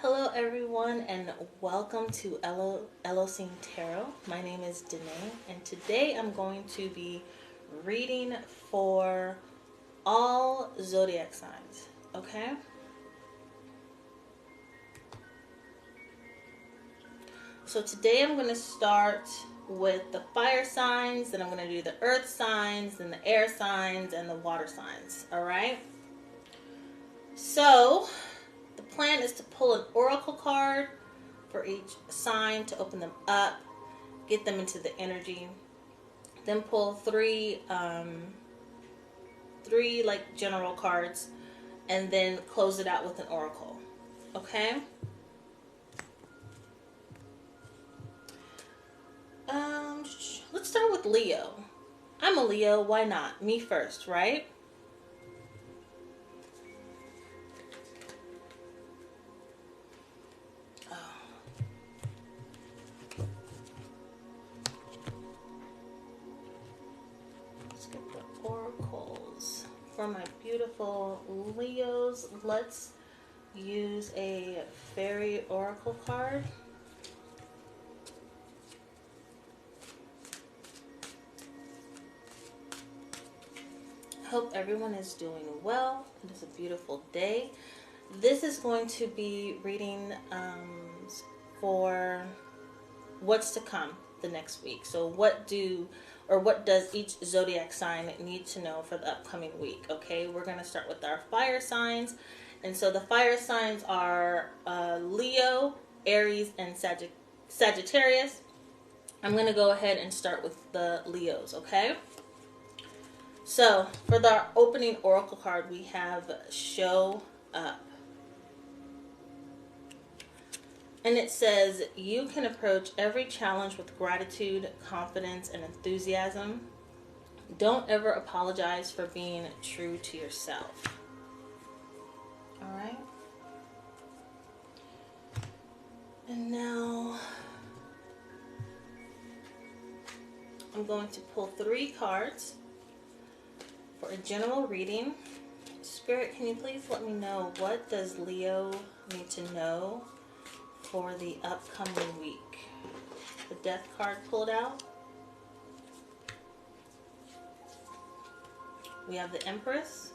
Hello everyone and welcome to Elohim Tarot. My name is Danae and today I'm going to be reading for all zodiac signs, okay? So today I'm going to start with the fire signs, then I'm going to do the earth signs, then the air signs, and the water signs, alright? So the plan is to pull an oracle card for each sign to open them up, get them into the energy, then pull three like general cards, and then close it out with an oracle. Okay. Let's start with Leo. I'm a Leo. Why not? Me first, right? Oracles for my beautiful Leos. Let's use a fairy oracle card. Hope everyone is doing well. It is a beautiful day. This is going to be reading for what's to come the next week. So what does each zodiac sign need to know for the upcoming week? Okay, we're going to start with our fire signs. And so the fire signs are Leo, Aries, and Sagittarius. I'm going to go ahead and start with the Leos, okay? So for the opening oracle card, we have Show Up. And it says, you can approach every challenge with gratitude, confidence, and enthusiasm. Don't ever apologize for being true to yourself. All right. And now I'm going to pull 3 cards for a general reading. Spirit, can you please let me know, what does Leo need to know for the upcoming week? The Death card pulled out. We have the Empress.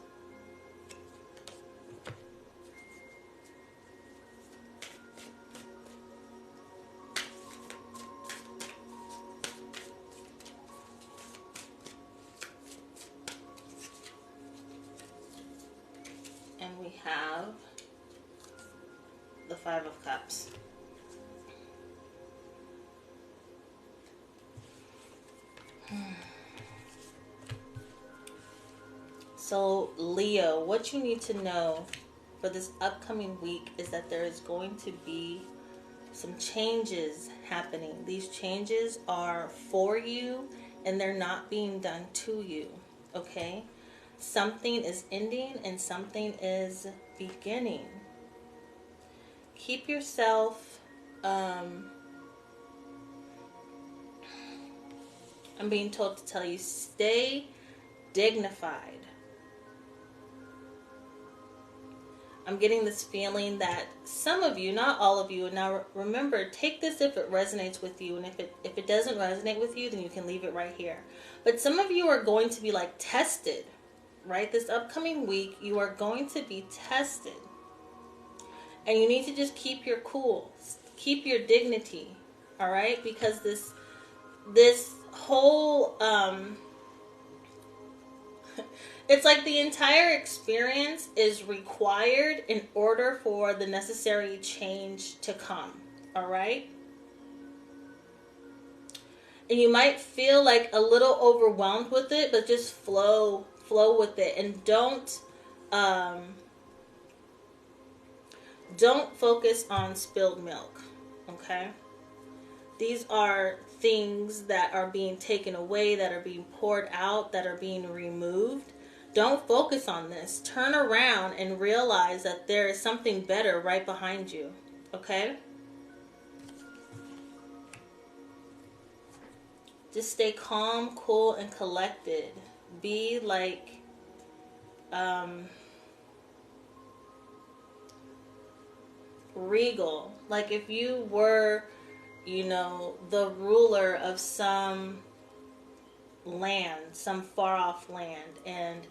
And we have the Five of Cups. So Leo, what you need to know for this upcoming week is that there is going to be some changes happening. These changes are for you and they're not being done to you, okay? Something is ending and something is beginning. Keep yourself, I'm being told to tell you, stay dignified. I'm getting this feeling that some of you, not all of you, and now remember, take this if it resonates with you, and if it doesn't resonate with you, then you can leave it right here. But some of you are going to be like tested, right? This upcoming week, you are going to be tested. And you need to just keep your cool, keep your dignity, all right? Because this whole, it's like the entire experience is required in order for the necessary change to come, all right? And you might feel like a little overwhelmed with it, but just flow with it, and don't focus on spilled milk, okay? These are things that are being taken away, that are being poured out, that are being removed. Don't focus on this. Turn around and realize that there is something better right behind you, okay? Just stay calm, cool, and collected. Be like, regal. Like if you were, you know, the ruler of some land, some far off land, and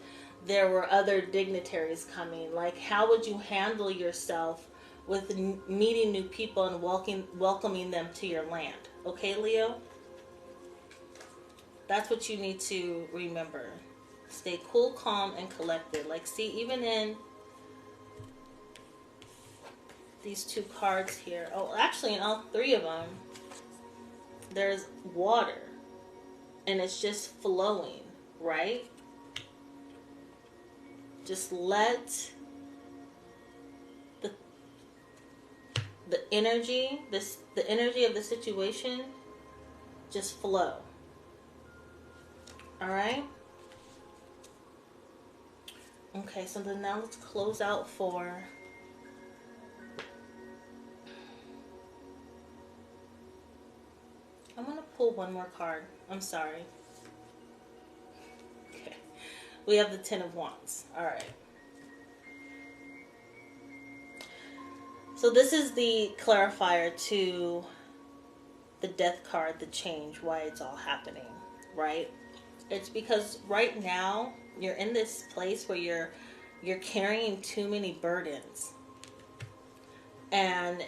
there were other dignitaries coming, like how would you handle yourself with meeting new people and welcoming them to your land? Okay, Leo? That's what you need to remember. Stay cool, calm, and collected. Like, see, even in these two cards here, oh, actually in all three of them, there's water. And it's just flowing, right? Just let the energy, the energy of the situation just flow. All right? Okay, so then now let's close out for I'm going to pull one more card. I'm sorry. Okay. We have the Ten of Wands. All right. So this is the clarifier to the Death card, the change, why it's all happening, right? It's because right now you're in this place where you're carrying too many burdens. And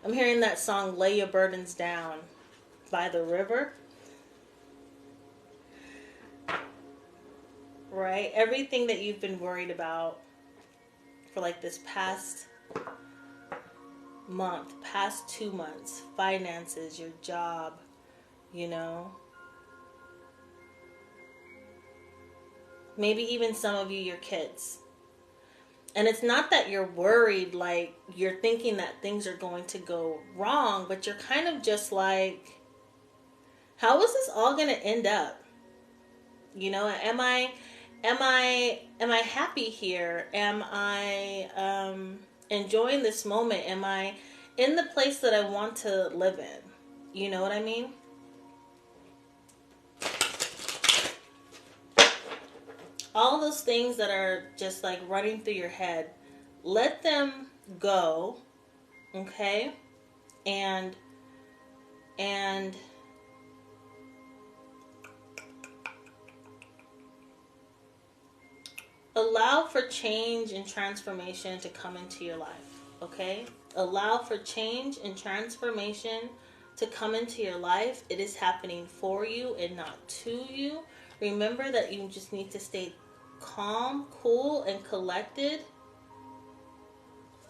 I'm hearing that song, Lay Your Burdens Down by the river. Right? Everything that you've been worried about for like this past month, past 2 months, finances, your job, you know. Maybe even some of you, your kids. And it's not that you're worried, like you're thinking that things are going to go wrong, but you're kind of just like, how is this all going to end up? You know, am I happy here? Am I enjoying this moment? Am I in the place that I want to live in? You know what I mean? All those things that are just like running through your head, let them go, okay? And allow for change and transformation to come into your life, okay? Allow for change and transformation to come into your life. It is happening for you and not to you. Remember that you just need to stay calm, cool, and collected.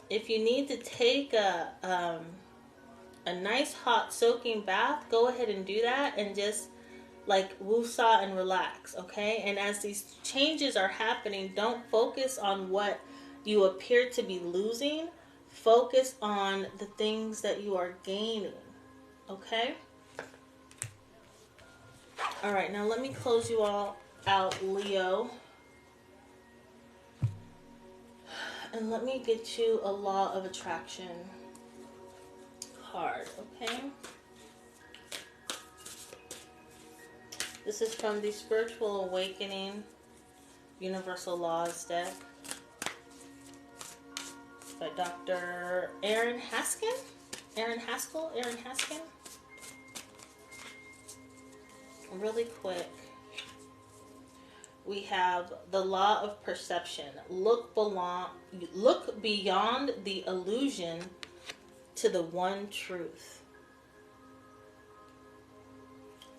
If you need to take a nice hot soaking bath, go ahead and do that and just like woosah and relax, okay? And as these changes are happening, don't focus on what you appear to be losing. Focus on the things that you are gaining, okay? All right, now let me close you all out, Leo. And let me get you a Law of Attraction card, okay? This is from the Spiritual Awakening Universal Laws deck by Dr. Aaron Haskin. Aaron Haskell? Aaron Haskin? Really quick. We have the Law of Perception. Look beyond the illusion to the one truth.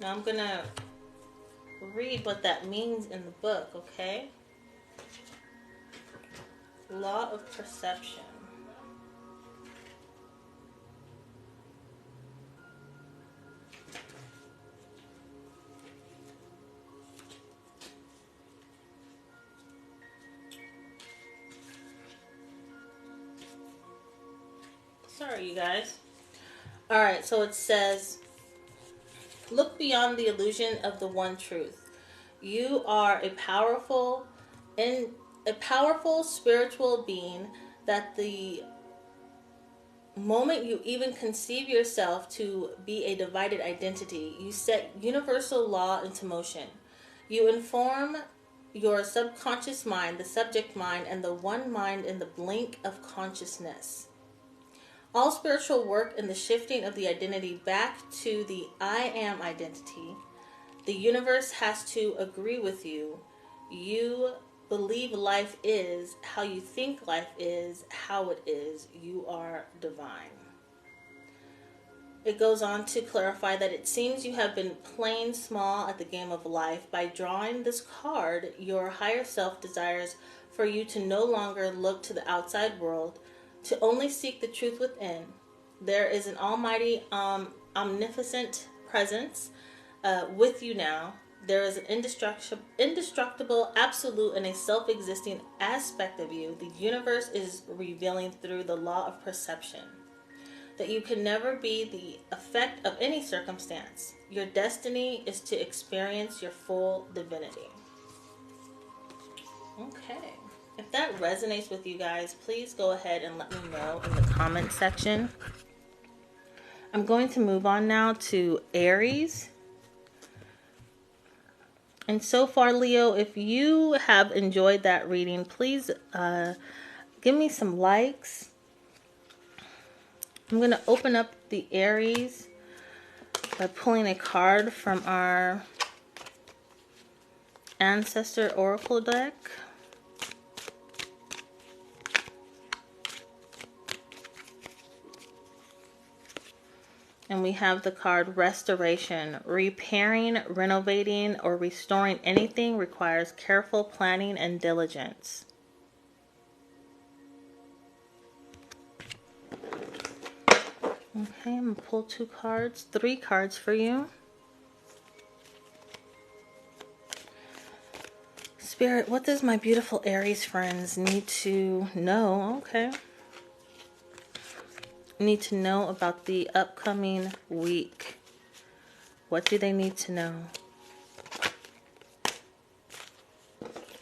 Now I'm going to read what that means in the book, okay? Law of Perception. Sorry, you guys. All right, so it says, look beyond the illusion of the one truth. You are a powerful spiritual being that the moment you even conceive yourself to be a divided identity, you set universal law into motion. You inform your subconscious mind, the subject mind, and the one mind in the blink of consciousness. All spiritual work in the shifting of the identity back to the I am identity. The universe has to agree with you. You believe life is how you think life is, how it is. You are divine. It goes on to clarify that it seems you have been playing small at the game of life. By drawing this card, your higher self desires for you to no longer look to the outside world, to only seek the truth within. There is an almighty, omnipotent presence with you now. There is an indestructible, absolute, and a self-existing aspect of you. The universe is revealing through the law of perception that you can never be the effect of any circumstance. Your destiny is to experience your full divinity. Okay. If that resonates with you guys, please go ahead and let me know in the comment section. I'm going to move on now to Aries. And so far, Leo, if you have enjoyed that reading, please give me some likes. I'm going to open up the Aries by pulling a card from our Ancestor Oracle deck. And we have the card Restoration. Repairing, renovating, or restoring anything requires careful planning and diligence. Okay, I'm going to pull 3 cards for you. Spirit, what does my beautiful Aries friends need to know? Okay. Need to know about the upcoming week. What do they need to know?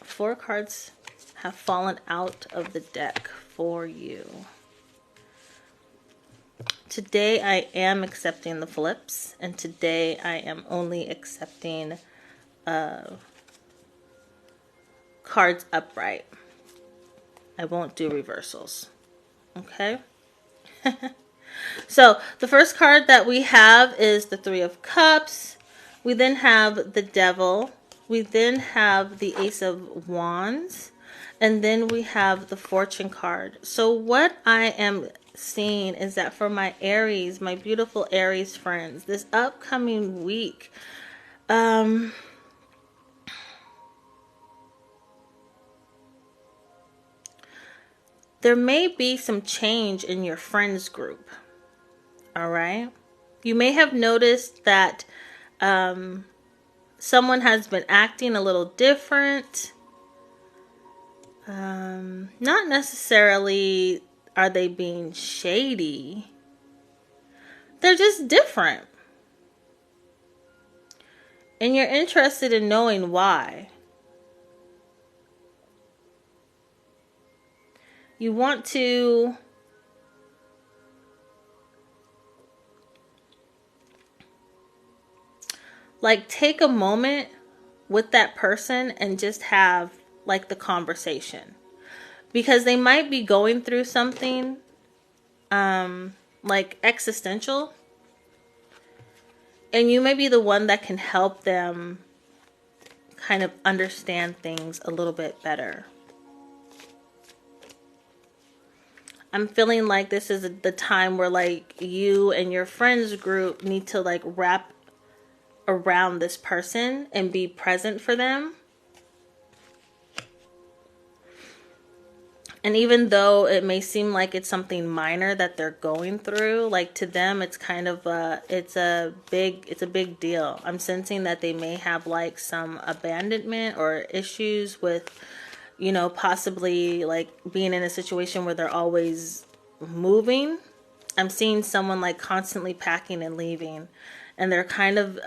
4 cards have fallen out of the deck for you. Today I am accepting the flips, and today I am only accepting cards upright. I won't do reversals. Okay? So the first card that we have is the 3 of Cups. We then have the Devil. We then have the Ace of Wands. And then we have the Fortune card. So what I am seeing is that for my Aries, my beautiful Aries friends, this upcoming week, there may be some change in your friends group. All right. You may have noticed that someone has been acting a little different. Not necessarily are they being shady. They're just different. And you're interested in knowing why. You want to take a moment with that person and just have the conversation, because they might be going through something existential, and you may be the one that can help them kind of understand things a little bit better. I'm feeling like this is the time where you and your friends group need to wrap around this person and be present for them. And even though it may seem like it's something minor that they're going through, to them it's kind of it's a big deal. I'm sensing that they may have some abandonment or issues with, possibly being in a situation where they're always moving. I'm seeing someone constantly packing and leaving, and they're kind of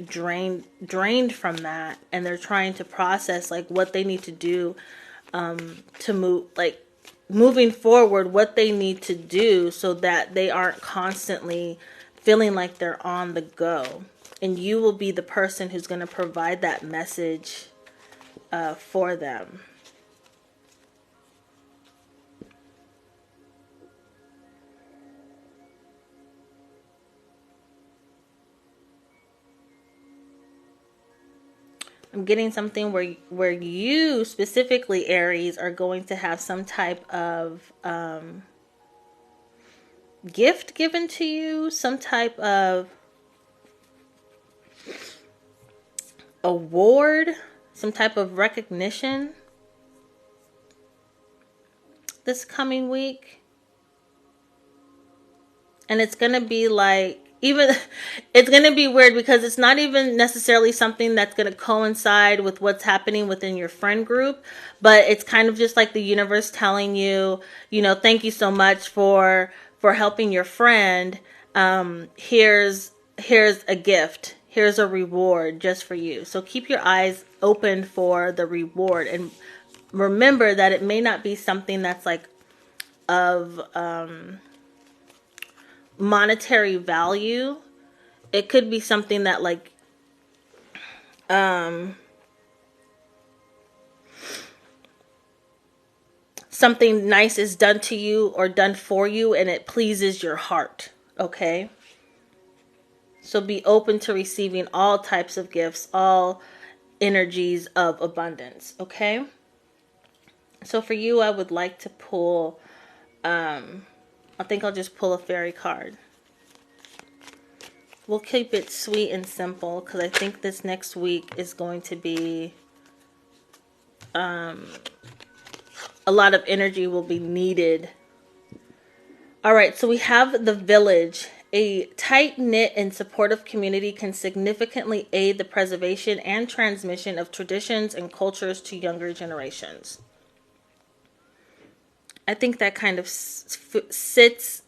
drained from that, and they're trying to process what they need to do to move, moving forward, what they need to do so that they aren't constantly feeling like they're on the go. And you will be the person who's going to provide that message for them. I'm getting something where you, specifically Aries, are going to have some type of gift given to you, some type of award, some type of recognition this coming week. And it's going to be like, even, it's going to be weird because it's not even necessarily something that's going to coincide with what's happening within your friend group, but it's kind of just like the universe telling you, you know, thank you so much for helping your friend. Here's a gift. Here's a reward just for you. So keep your eyes open for the reward, and remember that it may not be something that's like of monetary value. It could be something that like something nice is done to you or done for you and it pleases your heart. Okay, so be open to receiving all types of gifts, all energies of abundance. Okay, so for you, I would like to pull I think I'll just pull a fairy card. We'll keep it sweet and simple because I think this next week is going to be a lot of energy will be needed. All right, so we have the Village. A tight-knit and supportive community can significantly aid the preservation and transmission of traditions and cultures to younger generations. I think that kind of suits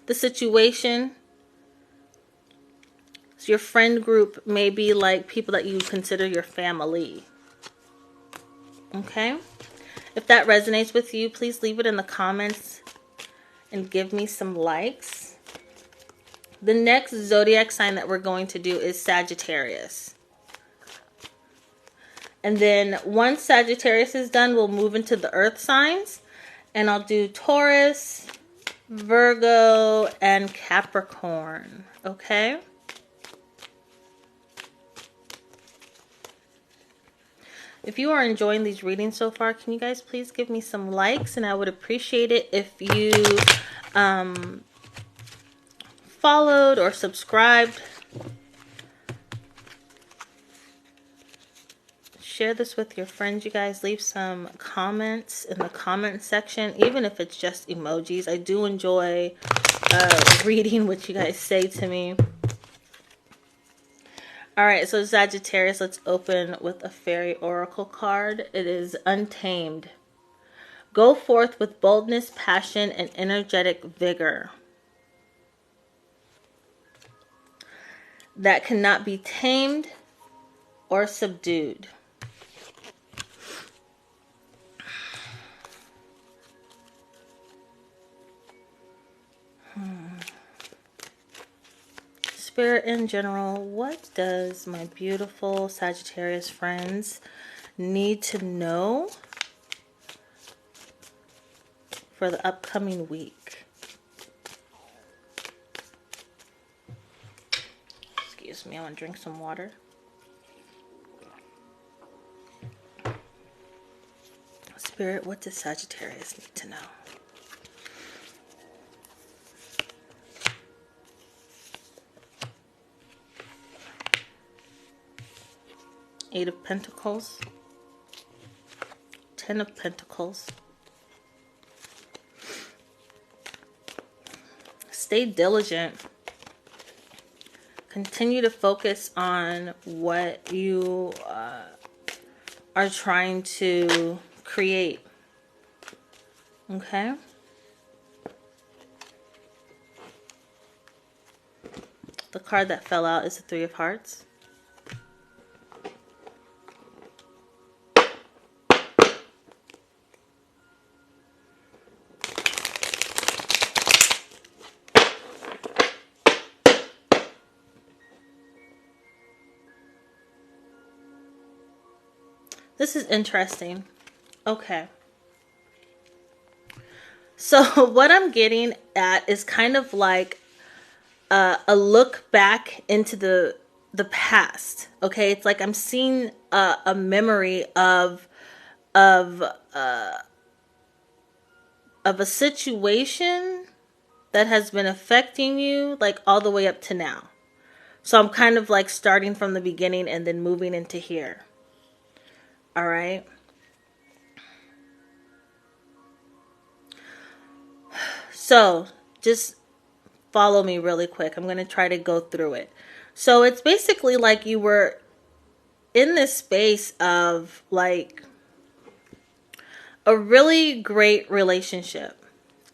the situation. So your friend group may be like people that you consider your family. Okay? If that resonates with you, please leave it in the comments and give me some likes. The next zodiac sign that we're going to do is Sagittarius. And then once Sagittarius is done, we'll move into the earth signs. And I'll do Taurus, Virgo, and Capricorn. Okay? If you are enjoying these readings so far, can you guys please give me some likes? And I would appreciate it if you followed or subscribed. Share this with your friends, you guys. Leave some comments in the comment section, even if it's just emojis. I do enjoy reading what you guys say to me. All right, so Sagittarius, let's open with a fairy oracle card. It is Untamed. Go forth with boldness, passion, and energetic vigor that cannot be tamed or subdued. Spirit in general, what does my beautiful Sagittarius friends need to know for the upcoming week? Excuse me, I want to drink some water. Spirit, what does Sagittarius need to know? Eight of Pentacles, Ten of Pentacles. Stay diligent. Continue to focus on what you are trying to create. Okay? The card that fell out is the Three of Hearts. This is interesting. Okay. So what I'm getting at is kind of like a look back into the past. Okay, it's like I'm seeing a memory of of a situation that has been affecting you like all the way up to now. So I'm kind of like starting from the beginning and then moving into here. All right. So just follow me really quick. I'm going to try to go through it. So it's basically like you were in this space of like a really great relationship.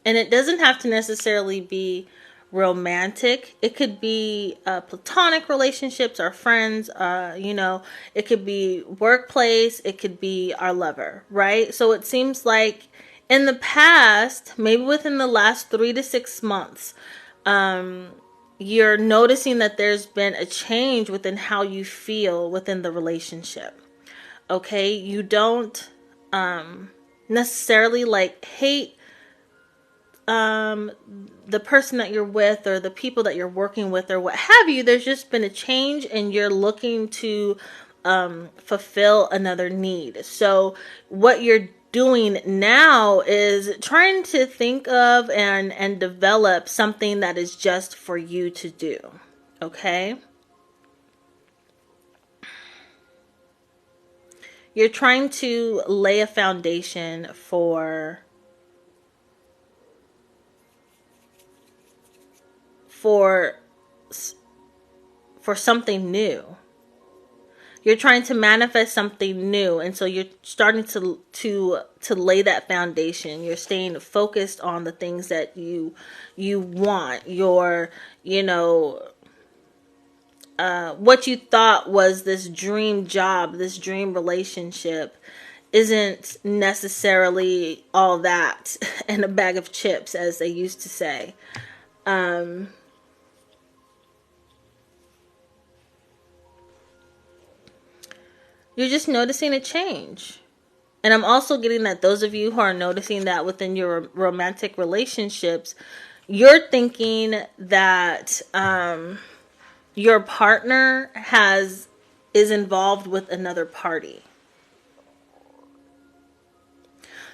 And it doesn't have to necessarily be romantic. It could be platonic relationships or friends. It could be workplace. It could be our lover, right? So it seems like in the past, maybe within the last 3 to 6 months, you're noticing that there's been a change within how you feel within the relationship. Okay, you don't necessarily like hate the person that you're with or the people that you're working with or what have you. There's just been a change and you're looking to fulfill another need. So what you're doing now is trying to think of and develop something that is just for you to do. Okay? You're trying to lay a foundation for something new. You're trying to manifest something new, and so you're starting to lay that foundation. You're staying focused on the things that you want. What you thought was this dream job, this dream relationship, isn't necessarily all that and a bag of chips, as they used to say. You're just noticing a change. And I'm also getting that those of you who are noticing that within your romantic relationships, you're thinking that your partner is involved with another party.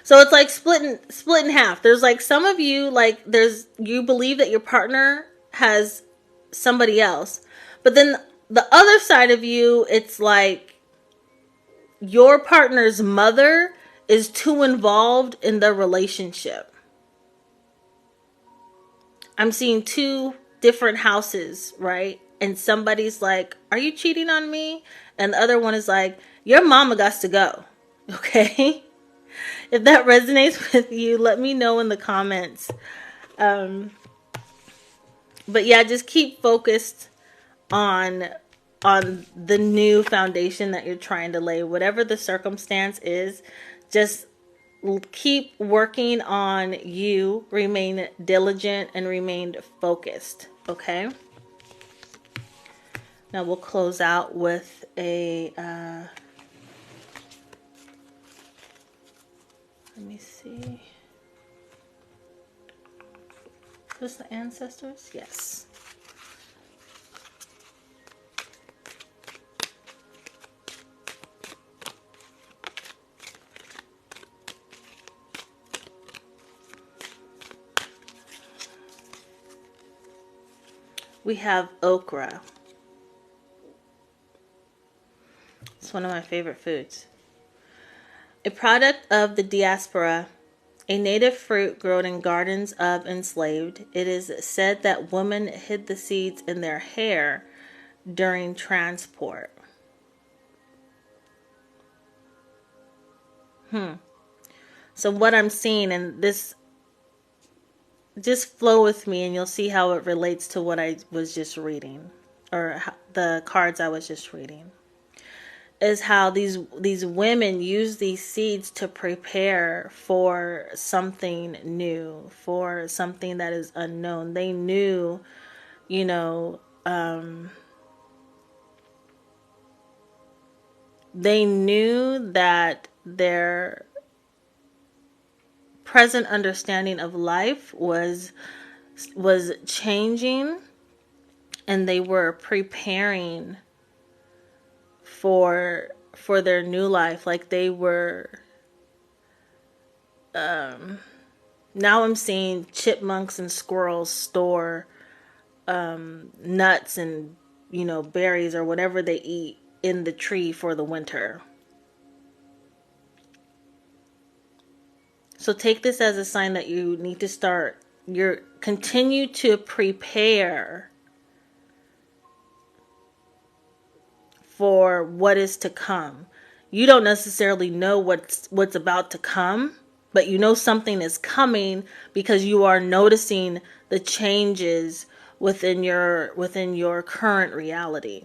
So it's like split in half. There's like some of you, like you believe that your partner has somebody else. But then the other side of you, it's like your partner's mother is too involved in the relationship. I'm seeing two different houses, right? And somebody's like, "Are you cheating on me?" And the other one is like, "Your mama got to go." Okay? If that resonates with you, let me know in the comments. But yeah, just keep focused on the new foundation that you're trying to lay. Whatever the circumstance is, just keep working on you. Remain diligent and remain focused. Okay? Now we'll close out with a let me see. Was the ancestors? Yes. We have okra. It's one of my favorite foods. A product of the diaspora, a native fruit grown in gardens of enslaved, it is said that women hid the seeds in their hair during transport. So what I'm seeing, and this, just flow with me and you'll see how it relates to what I was just reading, or the cards I was just reading, is how these women use these seeds to prepare for something new, for something that is unknown. They knew, they knew that their present understanding of life was changing, and they were preparing for their new life. Like they were now I'm seeing chipmunks and squirrels store nuts and berries or whatever they eat in the tree for the winter. So take this as a sign that you need to start continue to prepare for what is to come. You don't necessarily know what's about to come, but you know something is coming because you are noticing the changes within your current reality.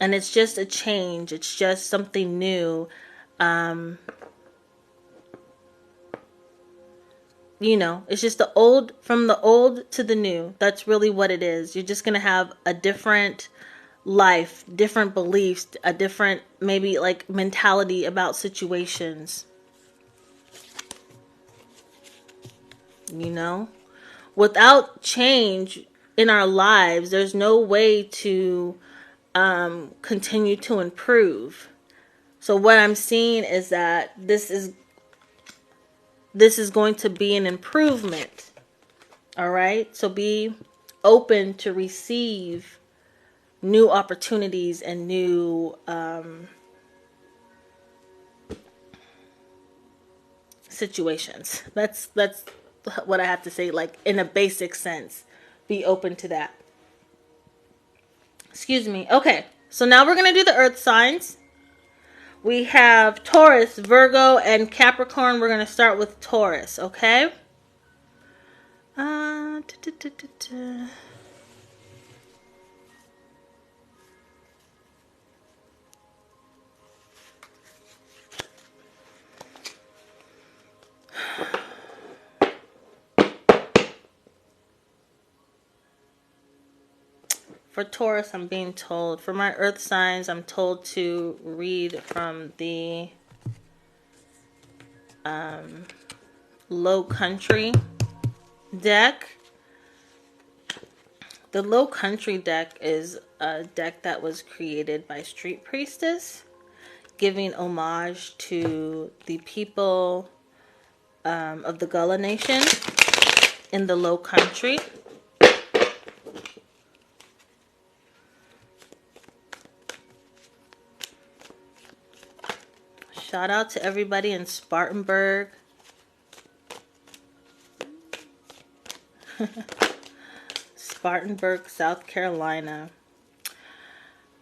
And it's just a change. It's just something new. It's just from the old to the new. That's really what it is. You're just going to have a different life, different beliefs, a different maybe like mentality about situations. Without change in our lives, there's no way to continue to improve. So what I'm seeing is that this is going to be an improvement. All right. So be open to receive new opportunities and new situations. That's what I have to say, like in a basic sense. Be open to that. Excuse me. Okay. So now we're going to do the earth signs. We have Taurus, Virgo, and Capricorn. We're going to start with Taurus, okay? For Taurus, I'm being told, for my earth signs, I'm told to read from the Low Country deck. The Low Country deck is a deck that was created by Street Priestess, giving homage to the people of the Gullah Nation in the Low Country. Shout out to everybody in Spartanburg. Spartanburg, South Carolina.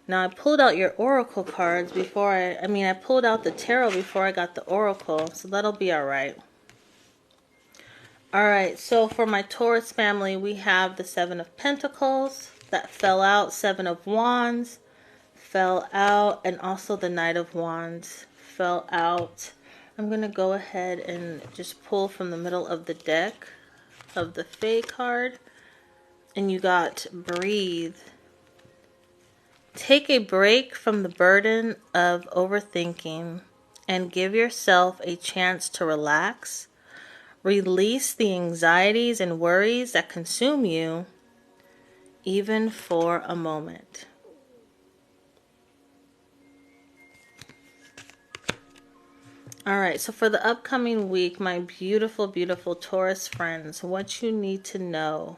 Now I pulled out your oracle cards before I pulled out the tarot before I got the oracle, so that'll be all right. All right, so for my Taurus family, we have the 7 of Pentacles that fell out, 7 of Wands fell out, and also the Knight of Wands fell out. I'm going to go ahead and just pull from the middle of the deck of the Fae card. And you got breathe. Take a break from the burden of overthinking and give yourself a chance to relax. Release the anxieties and worries that consume you, even for a moment. All right, so for the upcoming week, my beautiful, beautiful Taurus friends, what you need to know.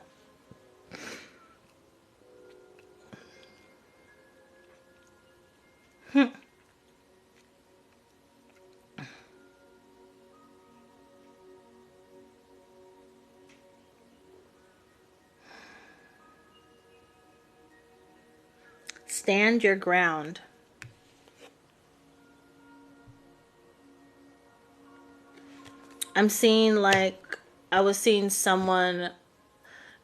Stand your ground. I'm seeing I was seeing someone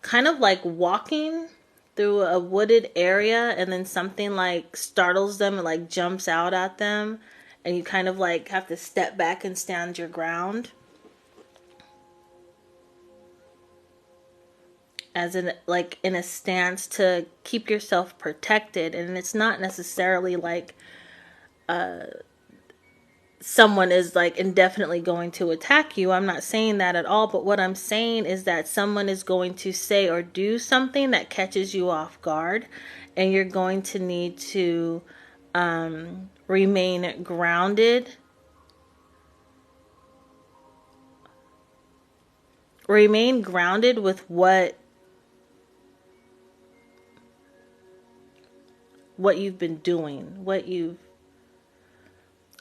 kind of like walking through a wooded area, and then something like startles them and like jumps out at them, and you kind of like have to step back and stand your ground. as in like in a stance to keep yourself protected. And it's not necessarily like someone is like indefinitely going to attack you. I'm not saying that at all. But what I'm saying is that someone is going to say or do something that catches you off guard, and you're going to need to remain grounded. Remain grounded with what you've been doing,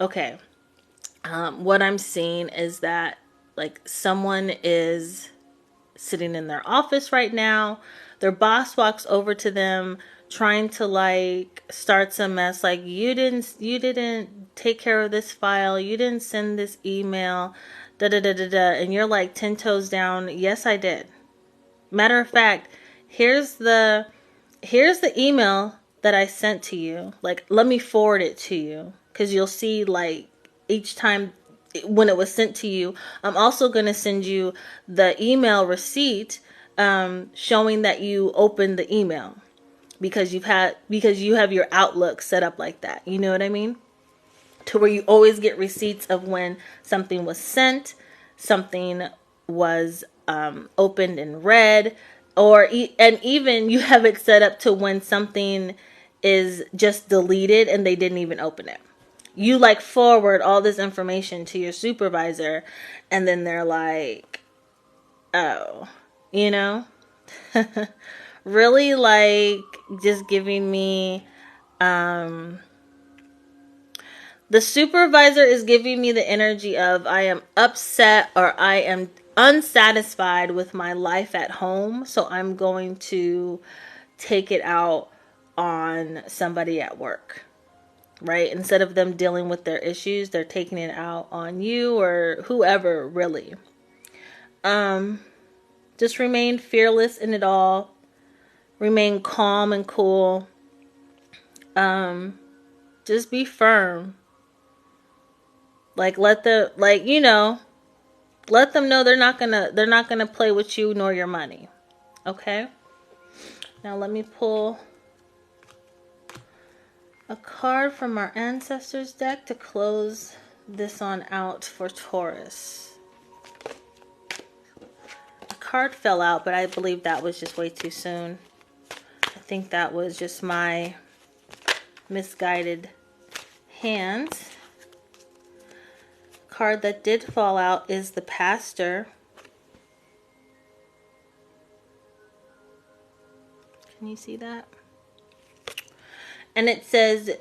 okay. What I'm seeing is that like someone is sitting in their office right now. Their boss walks over to them trying to like start some mess. Like, you didn't take care of this file. You didn't send this email. Da da da da da. And you're like 10 toes down. Yes, I did. Matter of fact, here's the email that I sent to you. Like, let me forward it to you, because you'll see like each time when it was sent to you. I'm also going to send you the email receipt showing that you opened the email, because you have your Outlook set up like that. You know what I mean? To where you always get receipts of when something was sent, something was opened and read, and even you have it set up to when something is just deleted and they didn't even open it. You like forward all this information to your supervisor, and then they're like, oh, you know, really like just giving me, the supervisor is giving me the energy of I am upset or I am unsatisfied with my life at home. So I'm going to take it out on somebody at work, right? Instead of them dealing with their issues, they're taking it out on you or whoever, really. Just remain fearless in it all. Remain calm and cool. Just be firm. Like, let them know they're not gonna play with you nor your money. Okay? Now let me pull a card from our ancestors deck to close this on out for Taurus. A card fell out, but I believe that was just way too soon. I think that was just my misguided hands. Card that did fall out is the Pastor. Can you see that? And it says,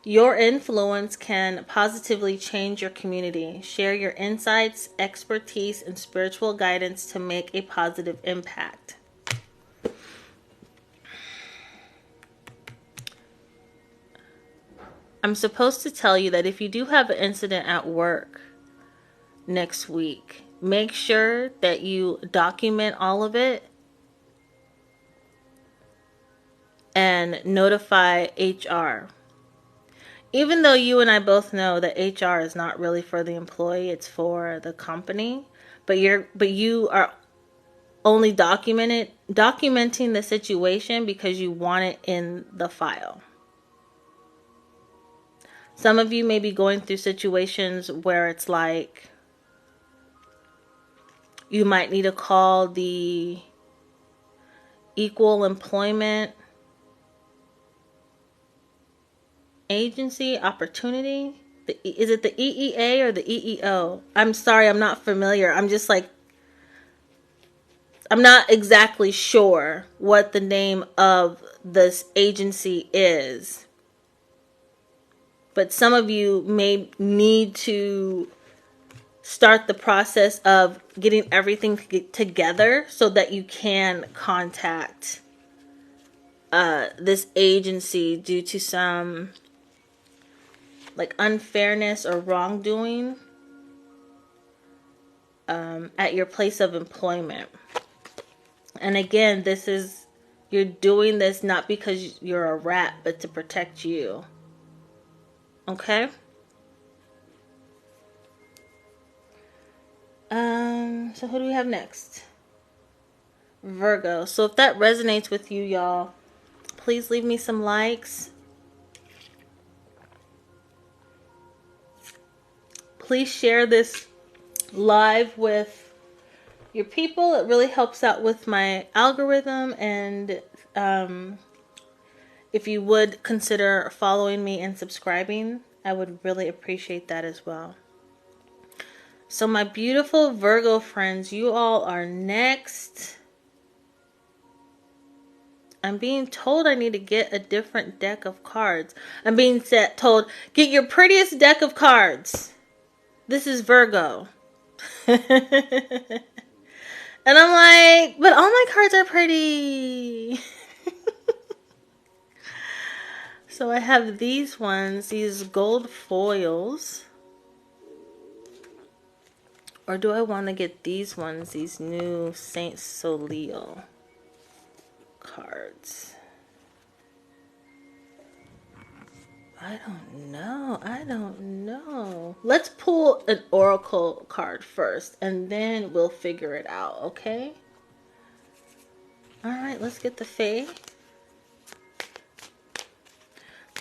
your influence can positively change your community. Share your insights, expertise, and spiritual guidance to make a positive impact. I'm supposed to tell you that if you do have an incident at work next week, make sure that you document all of it and notify HR. Even though you and I both know that HR is not really for the employee, it's for the company, but you are only documenting the situation because you want it in the file. Some of you may be going through situations where it's like you might need to call the Equal Employment Agency Opportunity. Is it the EEA or the EEO? I'm sorry, I'm not familiar. I'm not exactly sure what the name of this agency is. But some of you may need to start the process of getting everything together so that you can contact this agency due to some like unfairness or wrongdoing at your place of employment. And again, you're doing this not because you're a rat, but to protect you. Okay? So who do we have next? Virgo. So if that resonates with you, y'all, please leave me some likes. Please share this live with your people. It really helps out with my algorithm. And if you would consider following me and subscribing, I would really appreciate that as well. So my beautiful Virgo friends, you all are next. I'm being told I need to get a different deck of cards. I'm being told, get your prettiest deck of cards. This is Virgo. And I'm like, but all my cards are pretty. So I have these ones, these gold foils. Or do I want to get these ones, these new Saint Solio cards? I don't know. Let's pull an oracle card first, and then we'll figure it out, okay? Alright, let's get the Fae.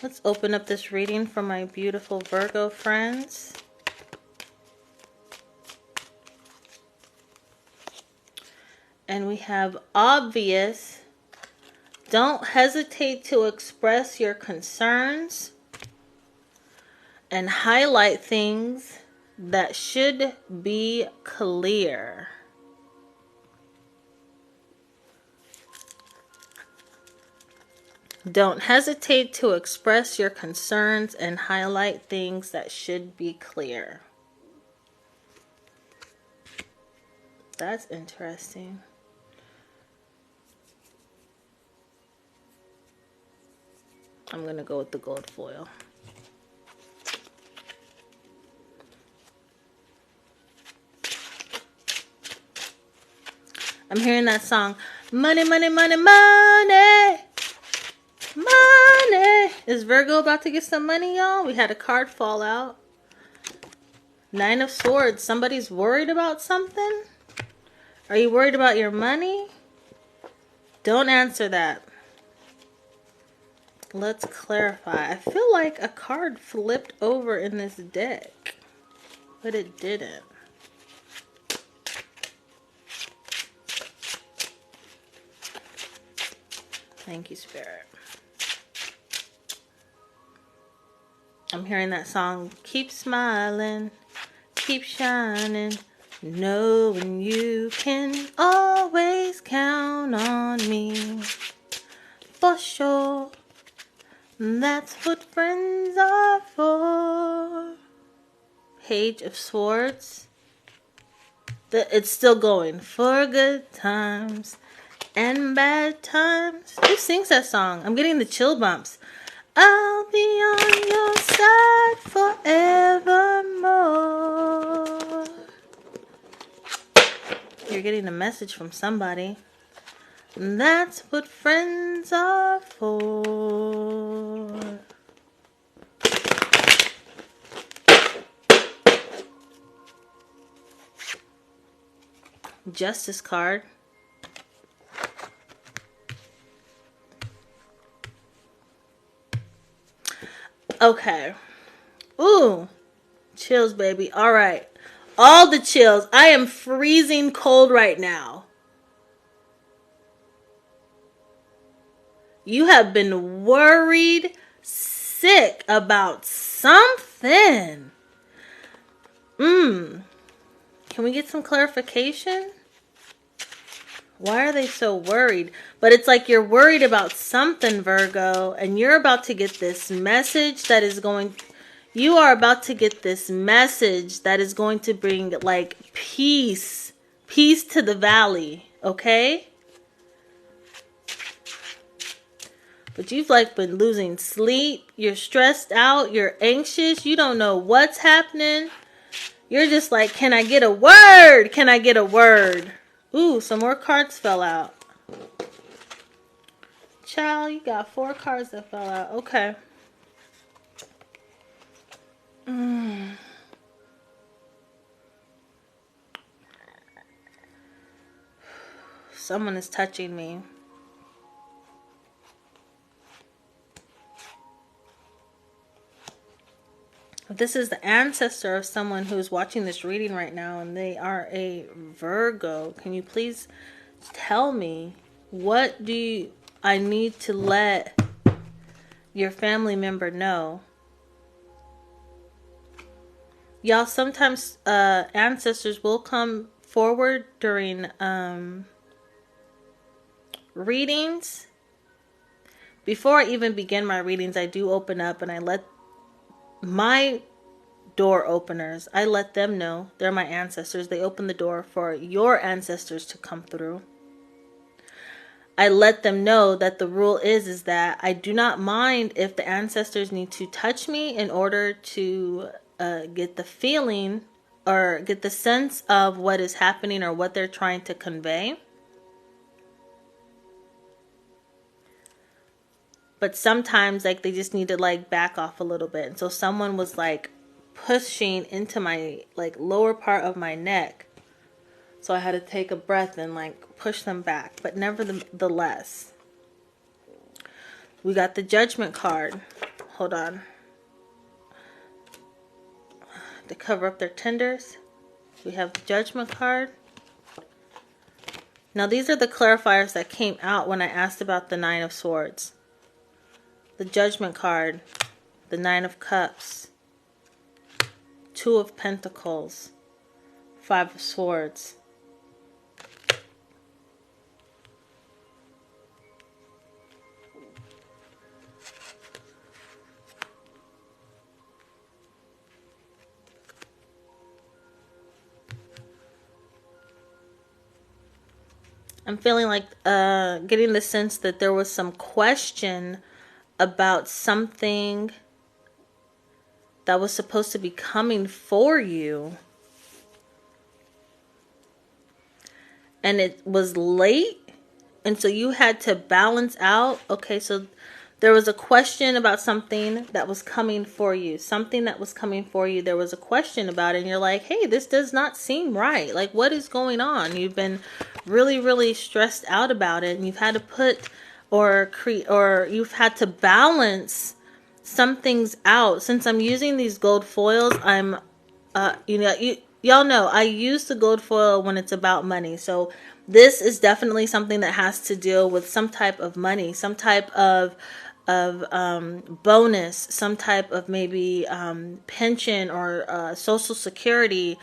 Let's open up this reading for my beautiful Virgo friends. And we have obvious. Don't hesitate to express your concerns and highlight things that should be clear. Don't hesitate to express your concerns and highlight things that should be clear. That's interesting. I'm going to go with the gold foil. I'm hearing that song, money, money, money, money. Money. Is Virgo about to get some money, y'all? We had a card fall out. 9 of Swords. Somebody's worried about something? Are you worried about your money? Don't answer that. Let's clarify. I feel like a card flipped over in this deck, but it didn't. Thank you, Spirit. I'm hearing that song, keep smiling, keep shining, knowing you can always count on me. For sure, that's what friends are for. Page of Swords. It's still going. For good times and bad times. Who sings that song? I'm getting the chill bumps. I'll be on your side forevermore. You're getting a message from somebody. That's what friends are for. Justice card. Okay. Ooh. Chills, baby. All right. All the chills. I am freezing cold right now. You have been worried sick about something. Can we get some clarification? Why are they so worried? But it's like you're worried about something, Virgo, and you're about to get this message that is going... You are about to get this message that is going to bring, like, peace. Peace to the valley, okay? But you've, like, been losing sleep. You're stressed out. You're anxious. You don't know what's happening. You're just like, can I get a word? Can I get a word? Ooh, some more cards fell out. Child, you got 4 cards that fell out. Okay. Someone is touching me. This is the ancestor of someone who's watching this reading right now, and they are a Virgo. Can you please tell me, what do I need to let your family member know? Y'all, sometimes ancestors will come forward during readings. Before I even begin my readings, I do open up and I let my door openers, I let them know they're my ancestors. They open the door for your ancestors to come through. I let them know that the rule is that I do not mind if the ancestors need to touch me in order to get the feeling or get the sense of what is happening or what they're trying to convey. But sometimes like they just need to like back off a little bit. And so someone was like pushing into my like lower part of my neck. So I had to take a breath and like push them back. But nevertheless, we got the Judgment card. Hold on. To cover up their tenders, we have the Judgment card. Now these are the clarifiers that came out when I asked about the Nine of Swords. The Judgment card, the Nine of Cups, Two of Pentacles, Five of Swords. I'm feeling like getting the sense that there was some question about something that was supposed to be coming for you. And it was late. And so you had to balance out. Okay, so there was a question about something that was coming for you. Something that was coming for you. There was a question about it. And you're like, hey, this does not seem right. Like, what is going on? You've been really, really stressed out about it. And you've had to put or you've had to balance some things out. Since I'm using these gold foils, I'm, y'all know I use the gold foil when it's about money. So this is definitely something that has to deal with some type of money, some type of bonus, some type of maybe pension or social security.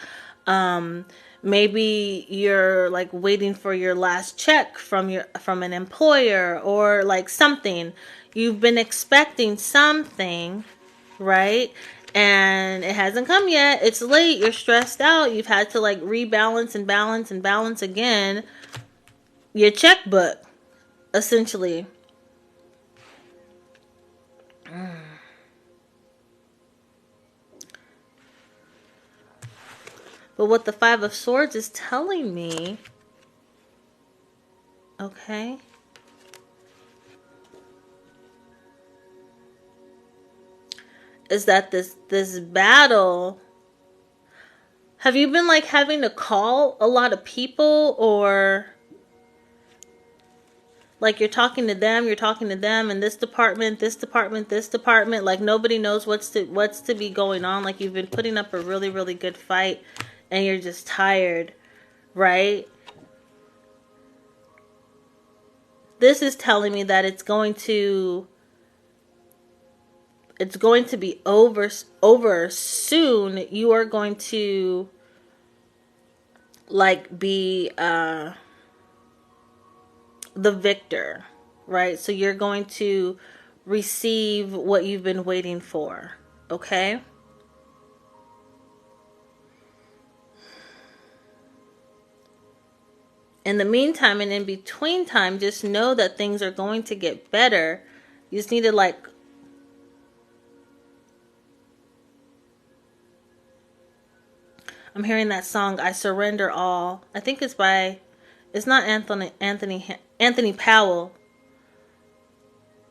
Maybe you're like waiting for your last check from an employer, or like something. You've been expecting something, right? And it hasn't come yet. It's late. You're stressed out. You've had to like rebalance and balance and balance again your checkbook, essentially. But what the Five of Swords is telling me, okay, is that this battle, have you been like having to call a lot of people, or like you're talking to them and this department, like nobody knows what's to be going on. Like you've been putting up a really, really good fight and you're just tired, right? This is telling me that it's going to be over soon. You are going to like be the victor, right? So you're going to receive what you've been waiting for, okay? In the meantime and in between time, just know that things are going to get better. You just need to like I'm hearing that song, I Surrender All. I think it's not Anthony Powell.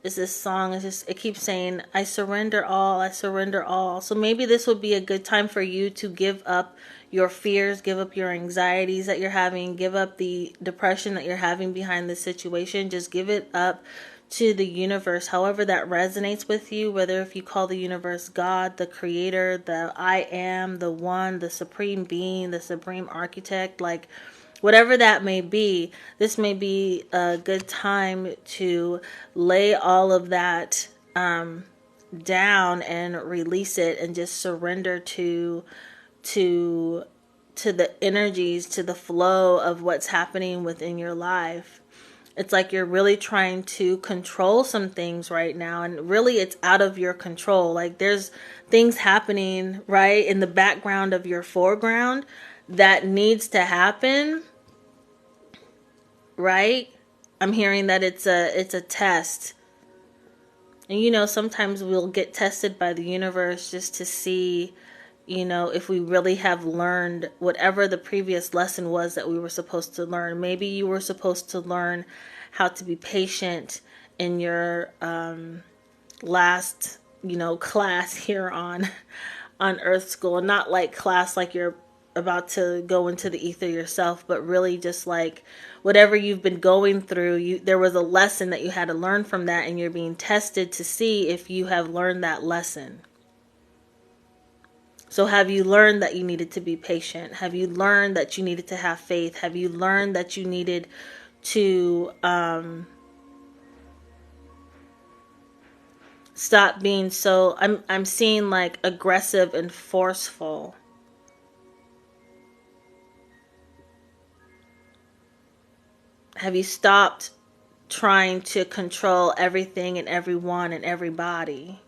is this song. It keeps saying, I surrender all, I surrender all. So maybe this would be a good time for you to give up your fears, give up your anxieties that you're having, give up the depression that you're having behind this situation. Just give it up to the universe, however that resonates with you, whether if you call the universe God, the creator, the I am, the one, the supreme being, the supreme architect, like whatever that may be. This may be a good time to lay all of that down and release it and just surrender to the energies, to the flow of what's happening within your life. It's like you're really trying to control some things right now, and really it's out of your control. Like there's things happening right in the background of your foreground that needs to happen, right? I'm hearing that it's a test. And you know, sometimes we'll get tested by the universe just to see, you know, if we really have learned whatever the previous lesson was that we were supposed to learn. Maybe you were supposed to learn how to be patient in your last, you know, class here on Earth School. Not like class like you're about to go into the ether yourself, but really just like whatever you've been going through, there was a lesson that you had to learn from that, and you're being tested to see if you have learned that lesson. So have you learned that you needed to be patient? Have you learned that you needed to have faith? Have you learned that you needed to stop being so, I'm seeing like aggressive and forceful. Have you stopped trying to control everything and everyone and everybody?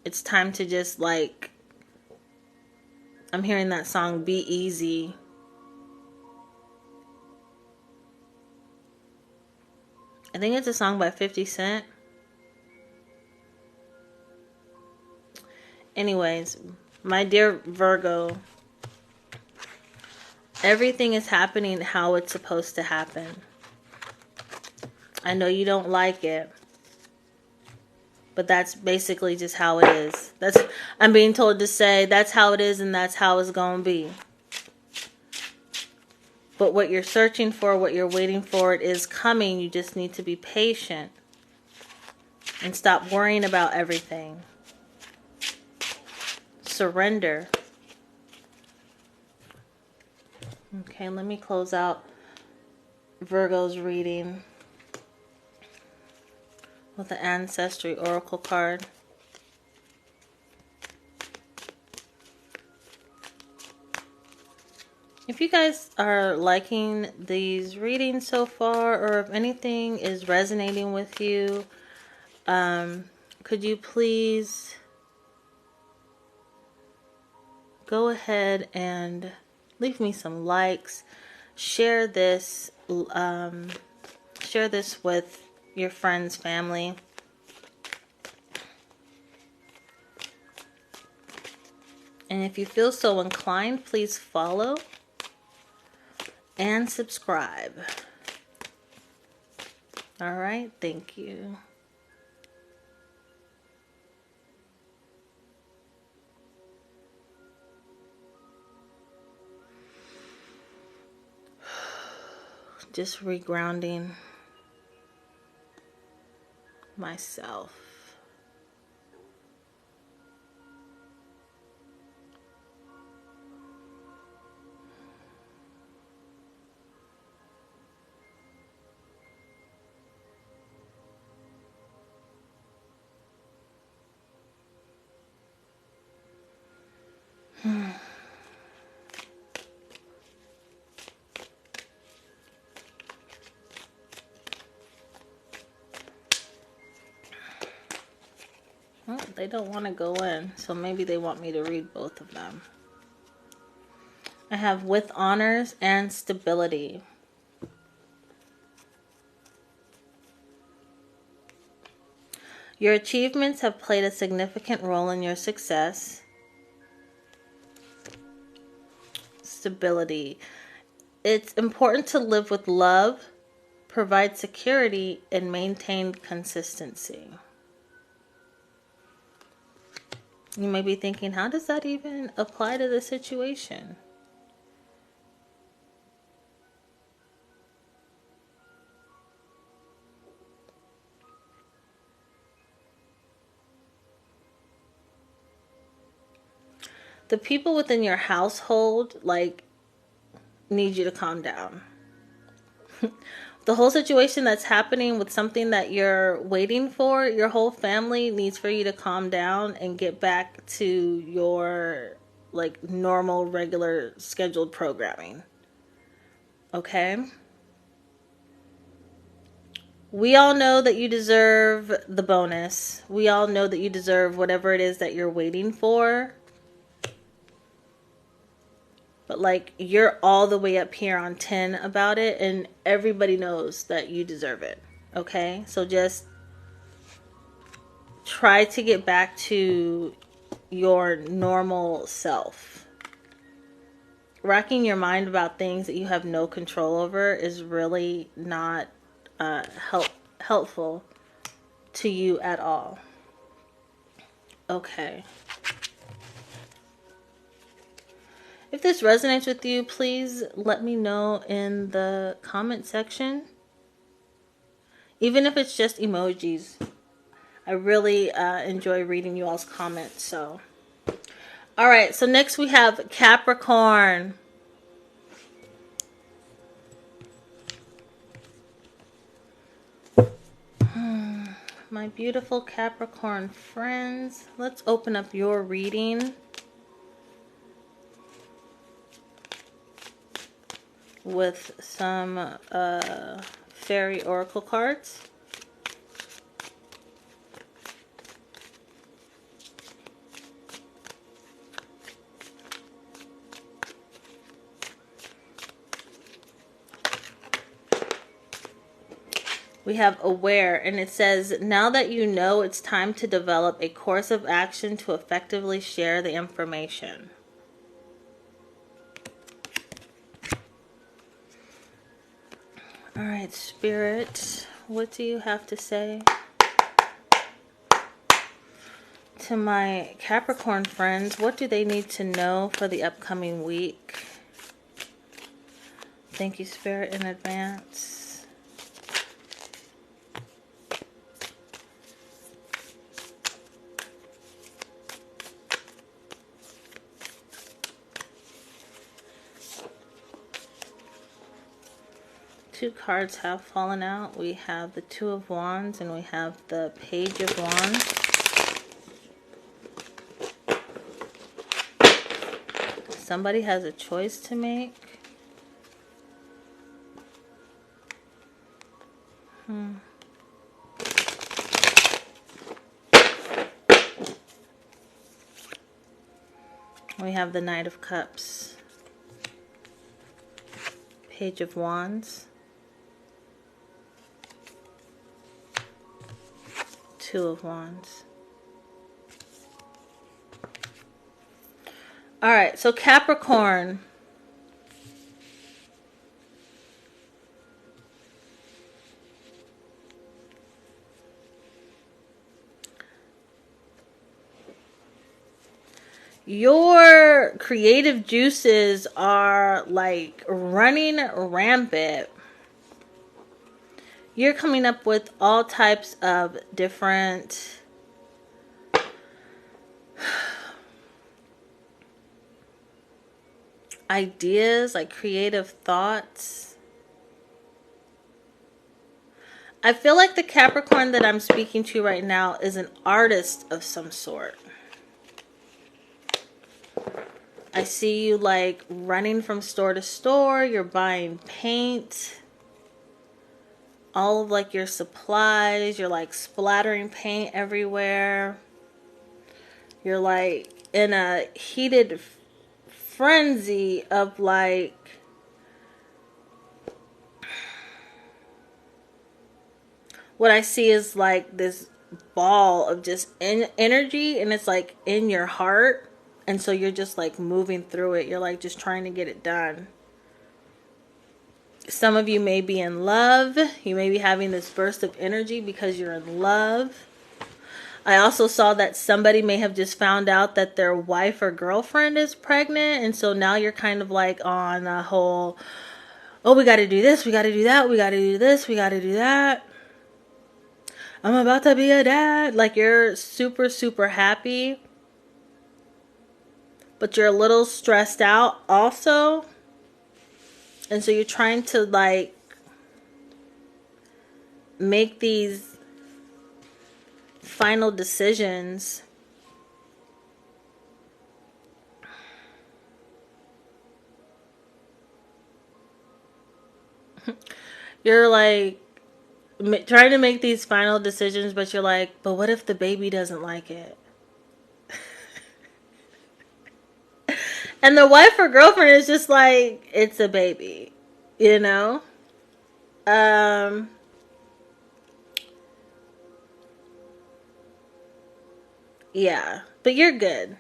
It's time to just like, I'm hearing that song, Be Easy. I think it's a song by 50 Cent. Anyways, my dear Virgo, everything is happening how it's supposed to happen. I know you don't like it, but that's basically just how it is. I'm being told to say that's how it is and that's how it's going to be. But what you're searching for, what you're waiting for, it is coming. You just need to be patient and stop worrying about everything. Surrender. Okay, let me close out Virgo's reading with the Ancestry Oracle card. If you guys are liking these readings so far, or if anything is resonating with you, could you please go ahead and leave me some likes, share this with your friends, family. And if you feel so inclined, please follow and subscribe. All right, thank you. Just regrounding myself. Well, they don't want to go in, so maybe they want me to read both of them. I have with honors and stability. Your achievements have played a significant role in your success. stability. It's important to live with love, provide security, and maintain consistency. You may be thinking, how does that even apply to the situation? The people within your household, like, need you to calm down. The whole situation that's happening with something that you're waiting for, your whole family needs for you to calm down and get back to your, like, normal, regular, scheduled programming. Okay? We all know that you deserve the bonus. We all know that you deserve whatever it is that you're waiting for. But, like, you're all the way up here on 10 about it, and everybody knows that you deserve it. Okay? So just try to get back to your normal self. Racking your mind about things that you have no control over is really not helpful to you at all. Okay. If this resonates with you, please let me know in the comment section. Even if it's just emojis. I really enjoy reading you all's comments. So, alright, so next we have Capricorn. My beautiful Capricorn friends, let's open up your reading with some fairy oracle cards. We have aware, and it says, now that you know, it's time to develop a course of action to effectively share the information. All right, Spirit, what do you have to say to my Capricorn friends? What do they need to know for the upcoming week? Thank you, Spirit, in advance. Two cards have fallen out. We have the Two of Wands and we have the Page of Wands. Somebody has a choice to make. We have the Knight of Cups, Page of Wands, Two of Wands. All right, so Capricorn. Your creative juices are like running rampant. You're coming up with all types of different ideas, like creative thoughts. I feel like the Capricorn that I'm speaking to right now is an artist of some sort. I see you like running from store to store. You're buying paint. All of like your supplies. You're like splattering paint everywhere. You're like in a heated frenzy of like what I see is like this ball of just energy, and it's like in your heart. And so you're just like moving through it. You're like just trying to get it done. Some of you may be in love. You may be having this burst of energy because you're in love. I also saw that somebody may have just found out that their wife or girlfriend is pregnant. And so now you're kind of like on a whole, oh, we got to do this, we got to do that, we got to do this, we got to do that. I'm about to be a dad. Like you're super, super happy. But you're a little stressed out also. And so you're trying to like make these final decisions. You're like trying to make these final decisions, but you're like, but what if the baby doesn't like it? And the wife or girlfriend is just like, it's a baby, you know? Yeah, but you're good.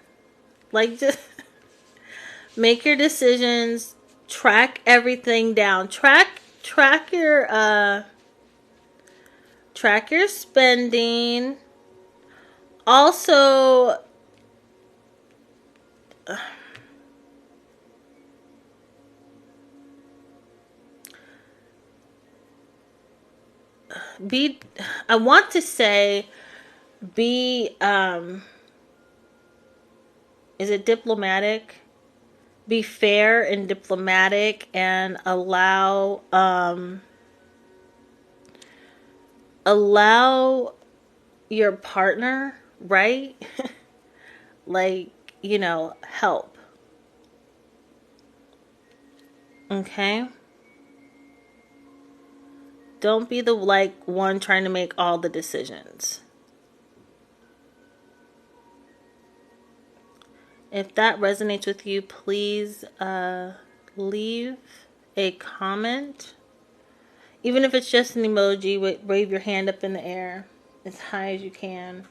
Like, just make your decisions, track everything down, track your spending. Also, I want to say, be, is it diplomatic? Be fair and diplomatic and allow your partner, right? Like, you know, help. Okay? Don't be the like one trying to make all the decisions. If that resonates with you, please leave a comment. Even if it's just an emoji, wave your hand up in the air as high as you can.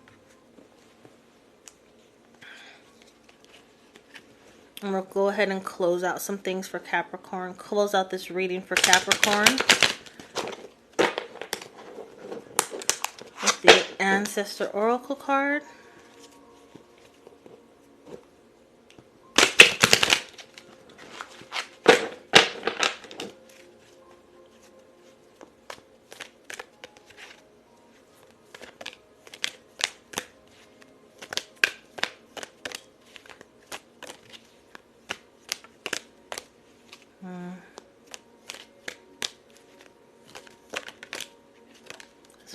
And we'll go ahead and close out some things for Capricorn. Close out this reading for Capricorn with the Ancestor Oracle card.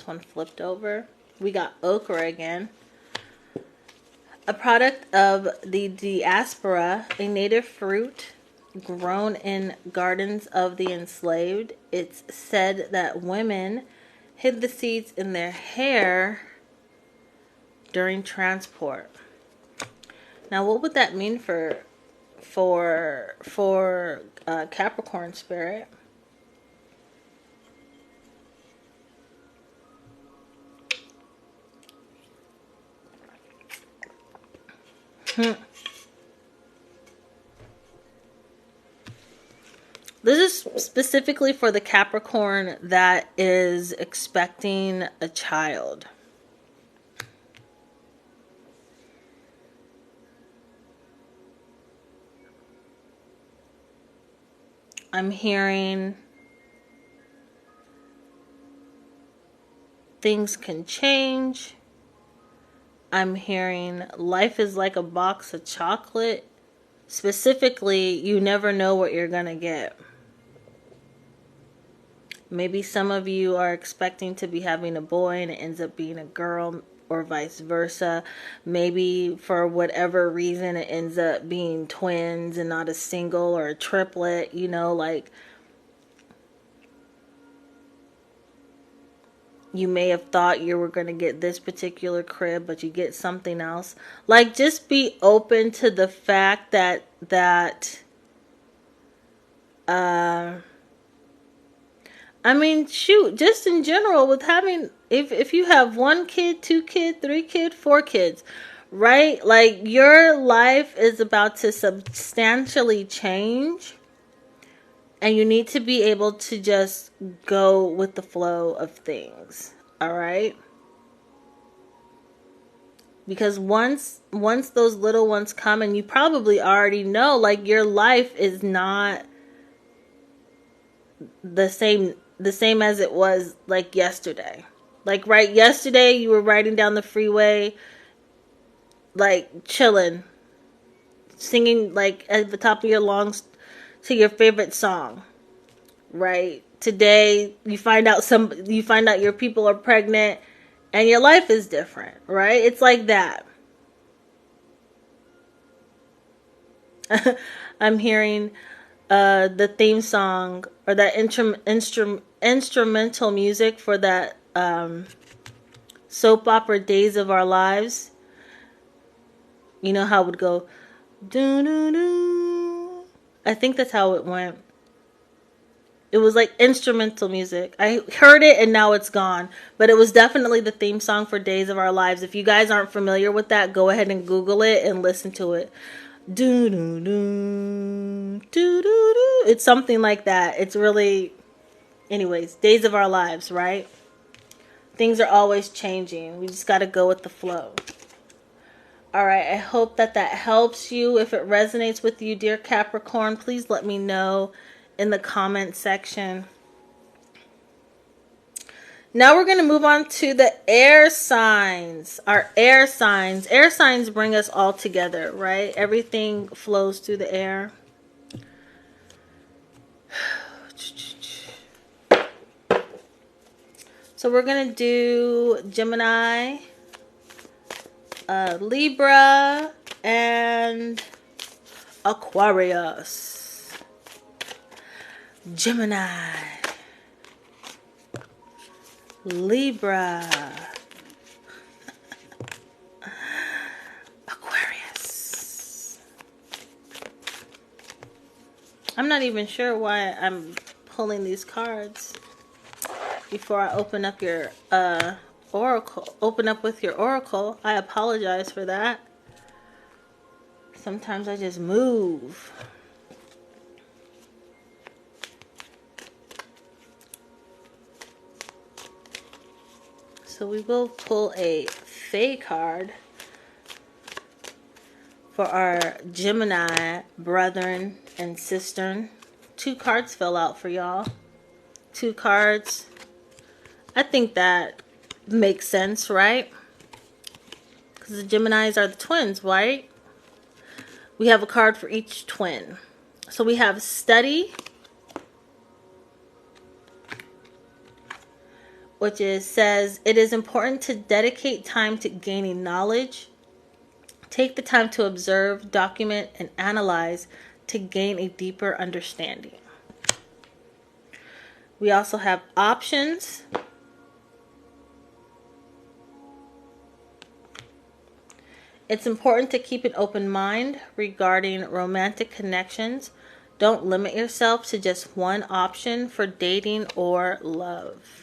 One flipped over. We got okra again. A product of the diaspora, a native fruit grown in gardens of the enslaved. It's said that women hid the seeds in their hair during transport. Now, what would that mean for Capricorn spirit? This is specifically for the Capricorn that is expecting a child. I'm hearing things can change. I'm hearing life is like a box of chocolate. Specifically, you never know what you're going to get. Maybe some of you are expecting to be having a boy and it ends up being a girl, or vice versa. Maybe for whatever reason it ends up being twins and not a single or a triplet, you know, like you may have thought you were going to get this particular crib, but you get something else. Like, just be open to the fact that I mean, shoot, just in general with having, if you have 1 kid, 2 kid, 3 kid, 4 kids, right? Like your life is about to substantially change, and you need to be able to just go with the flow of things. All right? Because once those little ones come, and you probably already know, like your life is not the same as it was like yesterday. Like right yesterday you were riding down the freeway like chilling, singing like at the top of your lungs to your favorite song. Right? Today you find out your people are pregnant and your life is different, right? It's like that. I'm hearing the theme song or that instrumental music for that soap opera Days of Our Lives. You know how it would go, doo doo doo. I think that's how it went. It was like instrumental music. I heard it and now it's gone. But it was definitely the theme song for Days of Our Lives. If you guys aren't familiar with that, go ahead and Google it and listen to it. Do do do do do do. It's something like that. It's really, anyways, Days of Our Lives, right? Things are always changing. We just got to go with the flow. All right, I hope that helps you. If it resonates with you, dear Capricorn, please let me know in the comment section. Now we're going to move on to the air signs. Our air signs. Air signs bring us all together, right? Everything flows through the air. So we're going to do Gemini, Libra, and Aquarius. Gemini, Libra, Aquarius. I'm not even sure why I'm pulling these cards before I open up your oracle. Open up with your oracle. I apologize for that. Sometimes I just move. So we will pull a Fae card for our Gemini brethren and sister. 2 cards fell out for y'all. 2 cards. I think that makes sense, right? Because the Geminis are the twins, right? We have a card for each twin. So we have study, which says, it is important to dedicate time to gaining knowledge. Take the time to observe, document, and analyze to gain a deeper understanding. We also have options. It's important to keep an open mind regarding romantic connections. Don't limit yourself to just one option for dating or love.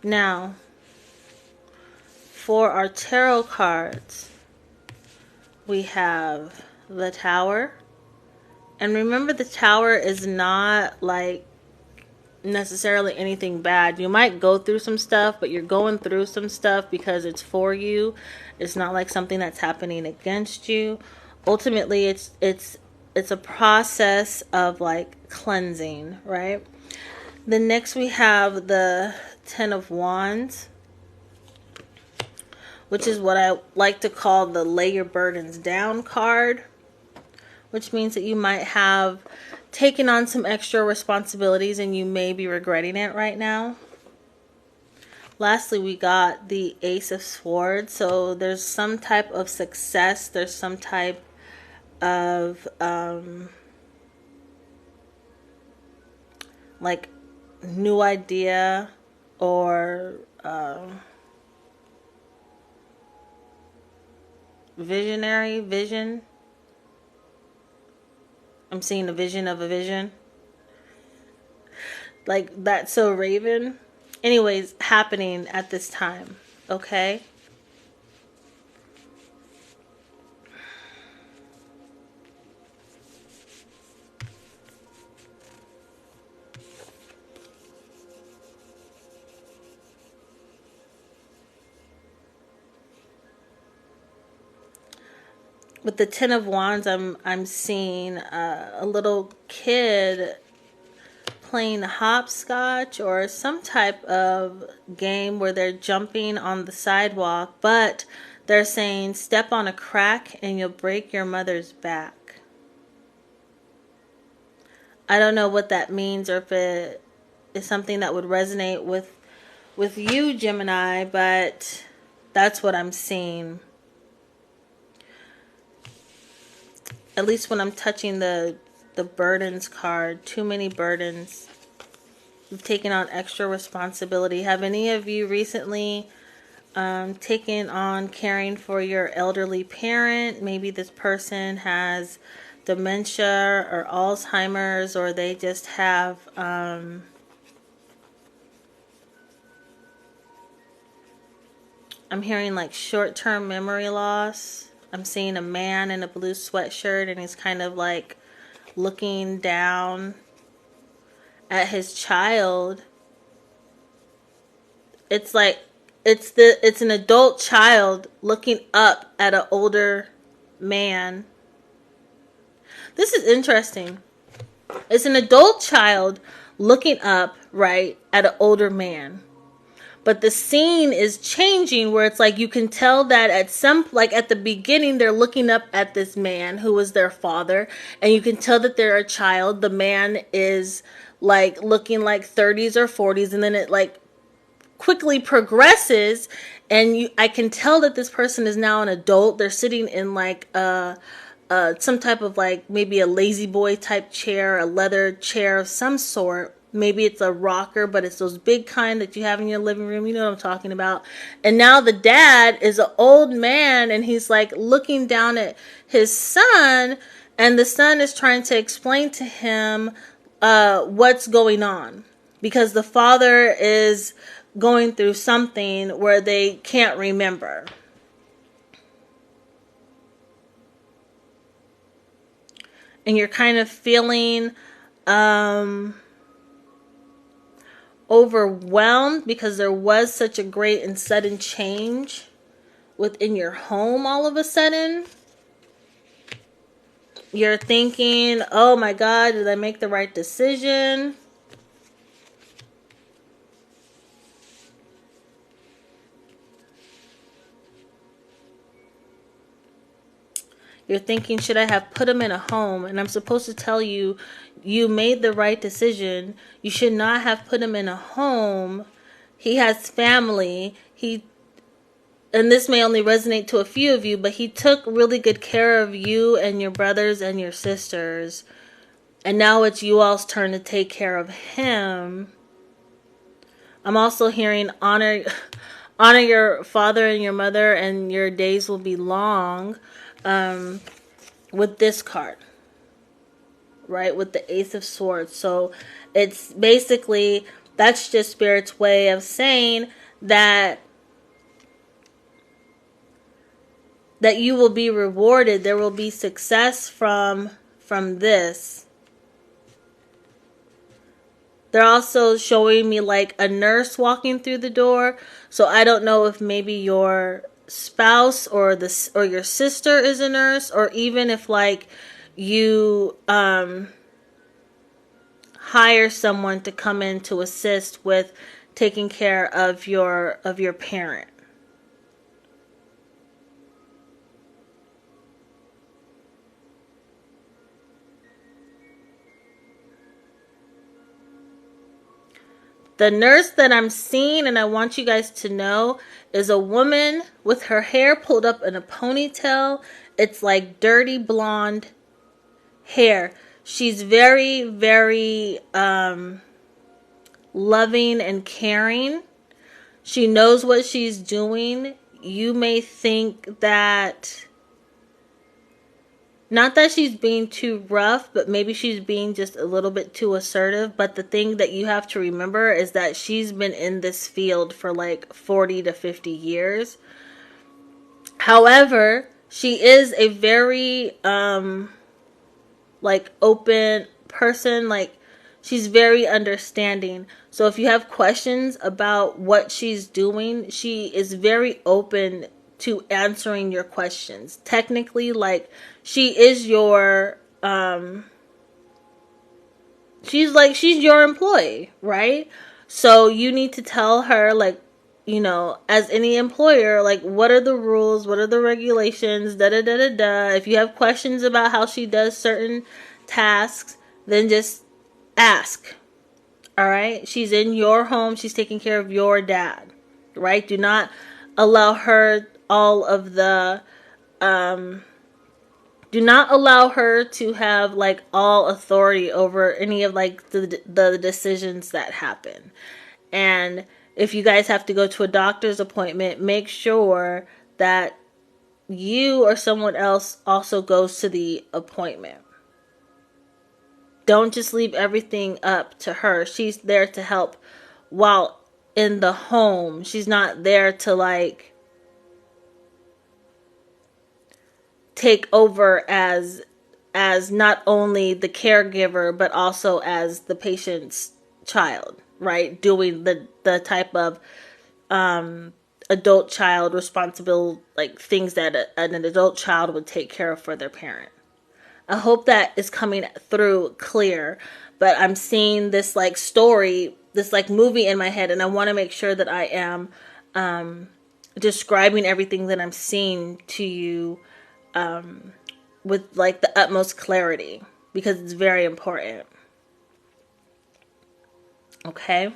Now, for our tarot cards, we have the Tower. And remember, the Tower is not like necessarily anything bad. You might go through some stuff, but you're going through some stuff because it's for you. It's not like something that's happening against you. Ultimately, it's a process of like cleansing, right? Then next we have the Ten of Wands, which is what I like to call the lay your burdens down card, which means that you might have taken on some extra responsibilities and you may be regretting it right now. Lastly, we got the Ace of Swords. So there's some type of success. There's some type of like new idea or visionary vision. I'm seeing a vision of a vision. Like That's So Raven. Anyways, happening at this time. Okay? With the Ten of Wands, I'm seeing a little kid playing hopscotch or some type of game where they're jumping on the sidewalk, but they're saying step on a crack and you'll break your mother's back. I don't know what that means, or if it is something that would resonate with you, Gemini, but that's what I'm seeing. At least when I'm touching the burdens card. Too many burdens. You've taken on extra responsibility. Have any of you recently taken on caring for your elderly parent? Maybe this person has dementia or Alzheimer's, or they just have I'm hearing like short-term memory loss. I'm seeing a man in a blue sweatshirt, and he's kind of like looking down at his child. It's like it's an adult child looking up at an older man. This is interesting. It's an adult child looking up, right, at an older man. But the scene is changing where it's like you can tell that at the beginning, they're looking up at this man who was their father. And you can tell that they're a child. The man is like looking like 30s or 40s. And then it like quickly progresses. And I can tell that this person is now an adult. They're sitting in like some type of like maybe a lazy boy type chair, a leather chair of some sort. Maybe it's a rocker, but it's those big kind that you have in your living room. You know what I'm talking about. And now the dad is an old man, and he's like looking down at his son, and the son is trying to explain to him what's going on, because the father is going through something where they can't remember. And you're kind of feeling overwhelmed because there was such a great and sudden change within your home all of a sudden. You're thinking, oh my God, did I make the right decision? You're thinking, should I have put him in a home? And I'm supposed to tell you, you made the right decision. You should not have put him in a home. He has family. And this may only resonate to a few of you, but he took really good care of you and your brothers and your sisters. And now it's you all's turn to take care of him. I'm also hearing honor your father and your mother, and your days will be long. With this card, right, with the Ace of Swords. So it's basically, that's just Spirit's way of saying that you will be rewarded. There will be success from this. They're also showing me like a nurse walking through the door. So I don't know if maybe your spouse or your sister is a nurse, or even if like you hire someone to come in to assist with taking care of your parent. The nurse that I'm seeing, and I want you guys to know, is a woman with her hair pulled up in a ponytail. It's like dirty blonde hair. She's very, very loving and caring. She knows what she's doing. You may think that Not that she's being too rough, but maybe she's being just a little bit too assertive. But the thing that you have to remember is that she's been in this field for like 40 to 50 years. However, she is a very like open person. Like, she's very understanding. So if you have questions about what she's doing, she is very open to answering your questions. Technically, like, she is your she's your employee, right? So you need to tell her, like, you know, as any employer, like, what are the rules, what are the regulations, da da da da da. If you have questions about how she does certain tasks, then just ask. All right? She's in your home, she's taking care of your dad, right? Do not allow her all of the do not allow her to have like all authority over any of like the decisions that happen. And if you guys have to go to a doctor's appointment, make sure that you or someone else also goes to the appointment. Don't just leave everything up to her. She's there to help while in the home. She's not there to like take over as not only the caregiver but also as the patient's child, right? Doing the type of adult child responsible, like things that an adult child would take care of for their parent. I hope that is coming through clear, but I'm seeing this like story, this like movie in my head, and I want to make sure that I am describing everything that I'm seeing to you with like the utmost clarity, because it's very important. Okay.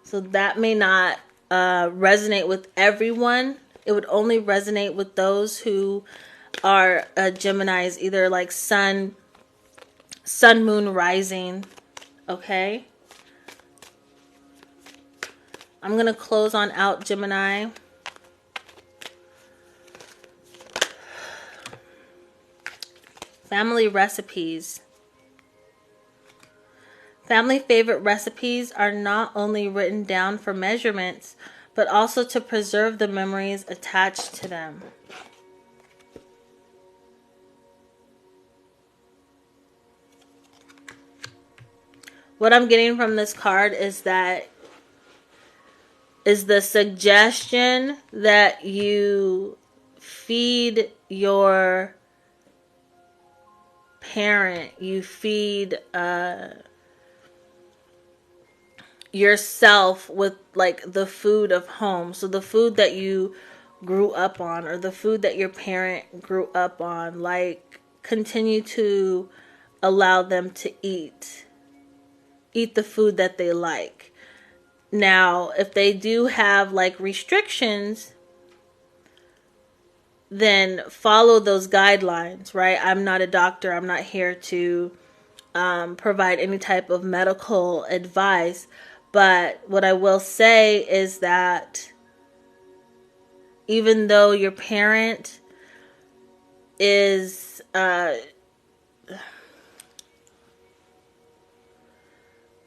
So that may not resonate with everyone. It would only resonate with those who are Geminis, either like sun, moon, rising. Okay. I'm going to close on out Gemini. Family recipes. Family favorite recipes are not only written down for measurements, but also to preserve the memories attached to them. What I'm getting from this card is that is the suggestion that you feed your parent, you feed yourself with like the food of home. So the food that you grew up on, or the food that your parent grew up on, like continue to allow them to eat the food that they like. Now, if they do have like restrictions, then follow those guidelines, right? I'm not a doctor. I'm not here to provide any type of medical advice. But what I will say is that even though your parent is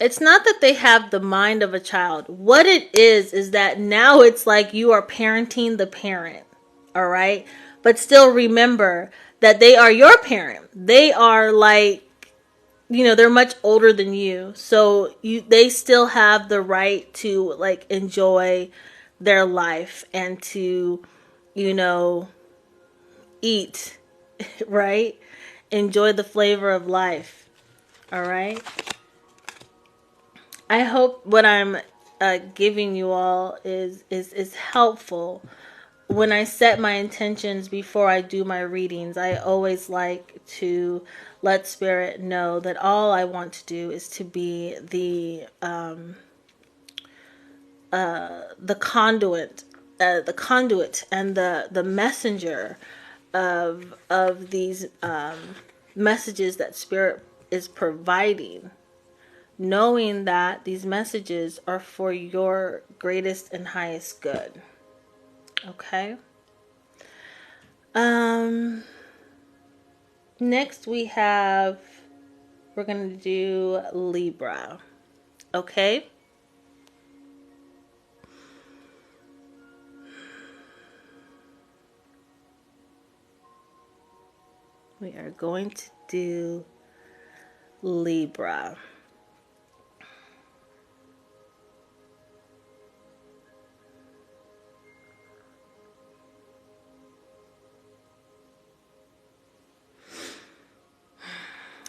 it's not that they have the mind of a child. What it is that now it's like you are parenting the parent. All right. But still remember that they are your parent. They are like, you know, they're much older than you. So they still have the right to like enjoy their life and to, you know, eat, right? Enjoy the flavor of life. All right. I hope what I'm giving you all is helpful. When I set my intentions before I do my readings, I always like to let Spirit know that all I want to do is to be the conduit, and the messenger of these messages that Spirit is providing, knowing that these messages are for your greatest and highest good. Okay. Next we're going to do Libra. Okay. We are going to do Libra.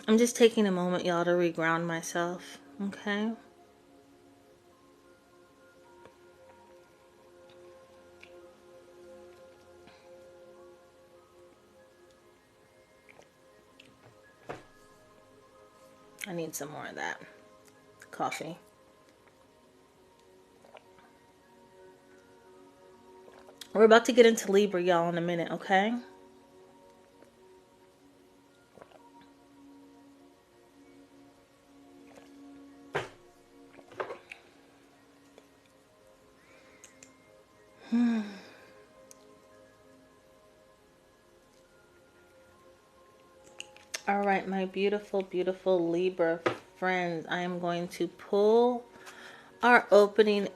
I'm just taking a moment, y'all, to reground myself. Okay. I need some more of that coffee. We're about to get into Libra, y'all, in a minute, okay? All right, my beautiful, beautiful Libra friends, I am going to pull our opening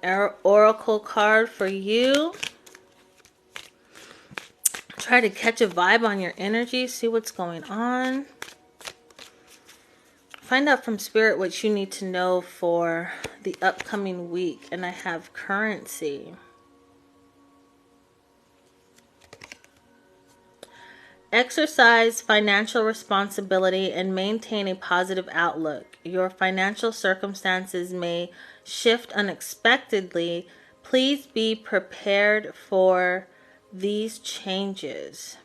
oracle card for you. Try to catch a vibe on your energy, see what's going on. Find out from Spirit what you need to know for the upcoming week. And I have currency. Exercise financial responsibility and maintain a positive outlook. Your financial circumstances may shift unexpectedly. Please be prepared for these changes.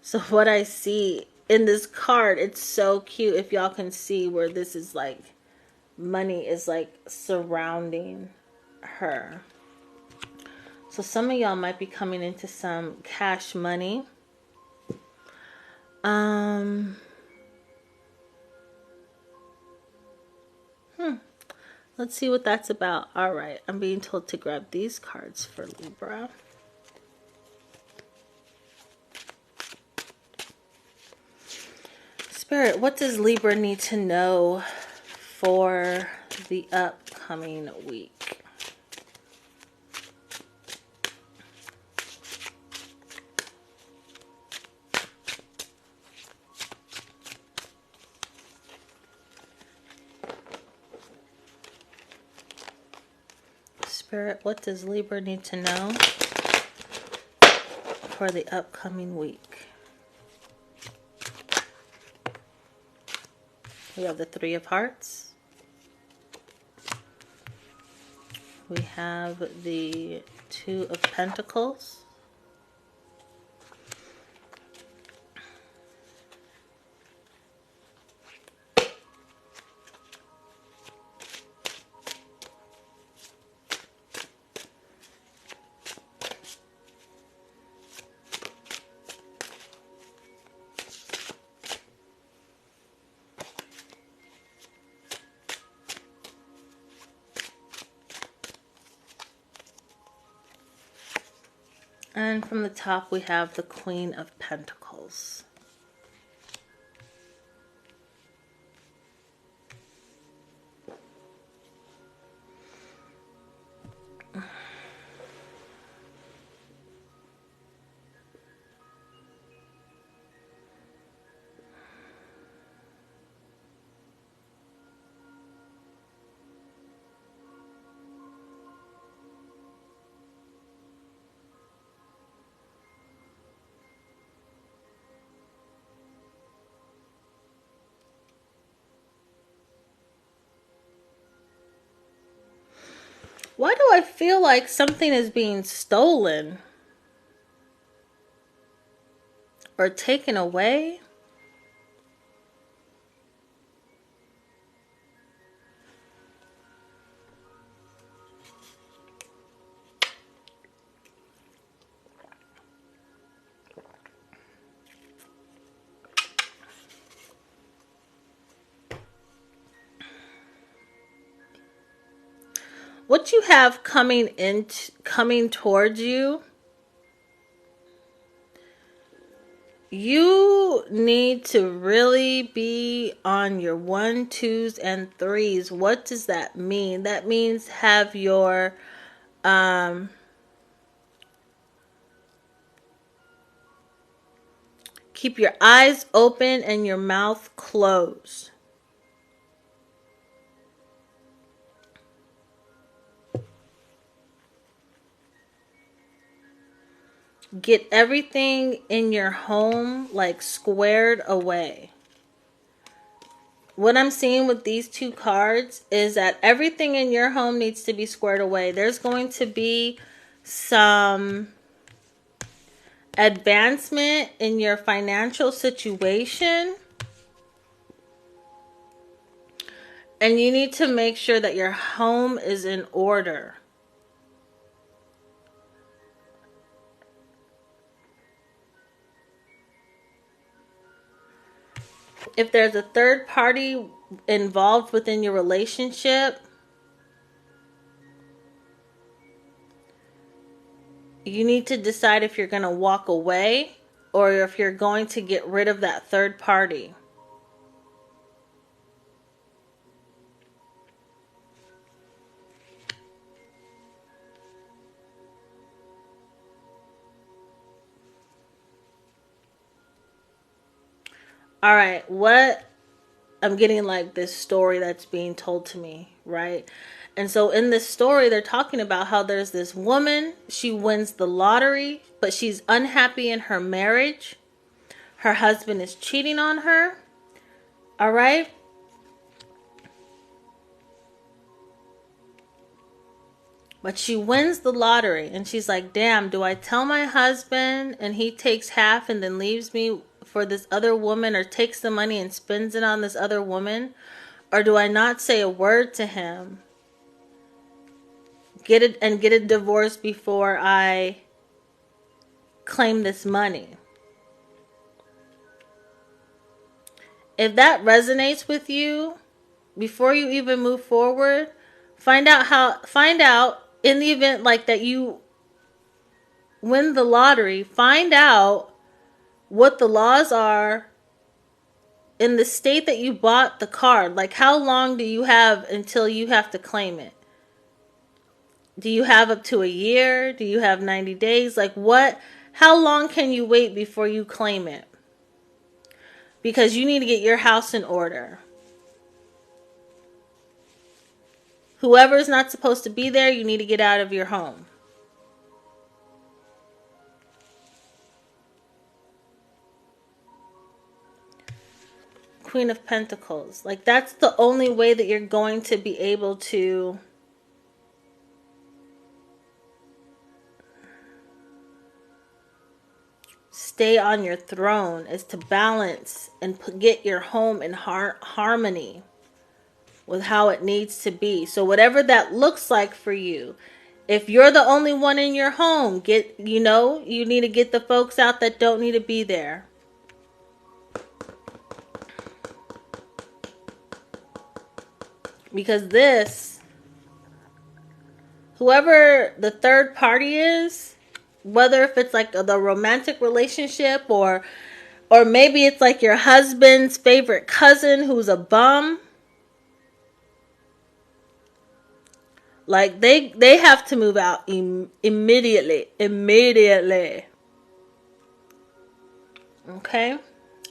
So what I see in this card, it's so cute. If y'all can see where this is like, money is like surrounding her. So some of y'all might be coming into some cash money. Let's see what that's about. All right, I'm being told to grab these cards for Libra. Spirit, what does Libra need to know for the upcoming week? Spirit, what does Libra need to know for the upcoming week? We have the Three of Hearts. We have the Two of Pentacles. And from the top, we have the Queen of Pentacles. Why do I feel like something is being stolen or taken away? what you have coming towards you, you need to really be on your 1s, 2s, and 3s. What does that mean? That means have your keep your eyes open and your mouth closed. Get everything in your home like squared away. What I'm seeing with these two cards is that everything in your home needs to be squared away. There's going to be some advancement in your financial situation. And you need to make sure that your home is in order. If there's a third party involved within your relationship, you need to decide if you're going to walk away or if you're going to get rid of that third party. All right, what I'm getting like this story that's being told to me, right? And so in this story, they're talking about how there's this woman, she wins the lottery, but she's unhappy in her marriage. Her husband is cheating on her. All right. But she wins the lottery and she's like, damn, do I tell my husband and he takes half and then leaves me for this other woman, or takes the money and spends it on this other woman? Or do I not say a word to him? Get a divorce before I claim this money. If that resonates with you, before you even move forward, find out in the event like that you win the lottery, find out what the laws are in the state that you bought the card. Like, how long do you have until you have to claim it? Do you have up to a year? Do you have 90 days? Like, how long can you wait before you claim it? Because you need to get your house in order. Whoever's not supposed to be there, you need to get out of your home. Queen of Pentacles. Like, that's the only way that you're going to be able to stay on your throne, is to balance and get your home in harmony with how it needs to be. So whatever that looks like for you, if you're the only one in your home, you need to get the folks out that don't need to be there. Because whoever the third party is, whether if it's like the romantic relationship or maybe it's like your husband's favorite cousin who's a bum, like they have to move out immediately. Okay?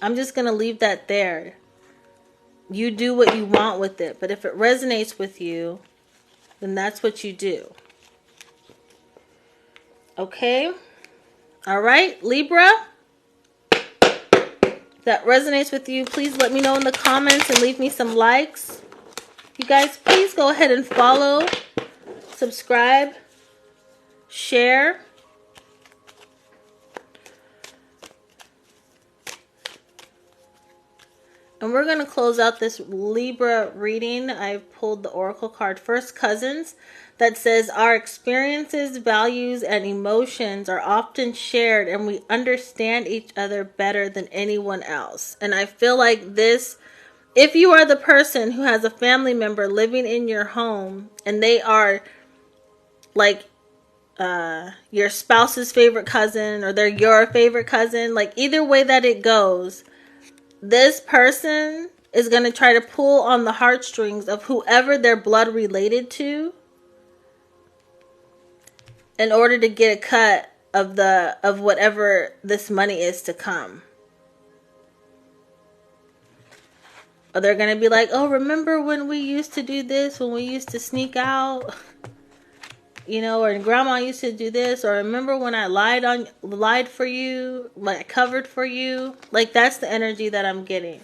I'm just going to leave that there. You do what you want with it, but if it resonates with you, then that's what you do. Okay? All right, Libra. If that resonates with you, please let me know in the comments and leave me some likes. You guys, please go ahead and follow, subscribe, share. And we're going to close out this Libra reading. I've pulled the Oracle card, First Cousins, that says our experiences, values, and emotions are often shared and we understand each other better than anyone else. And I feel like this, if you are the person who has a family member living in your home and they are like your spouse's favorite cousin, or they're your favorite cousin. Like, either way that it goes, this person is going to try to pull on the heartstrings of whoever they're blood related to in order to get a cut of whatever this money is to come. Or they're going to be like, oh, remember when we used to do this, when we used to sneak out, you know, or grandma used to do this, or remember when I lied for you, like covered for you. Like, that's the energy that I'm getting.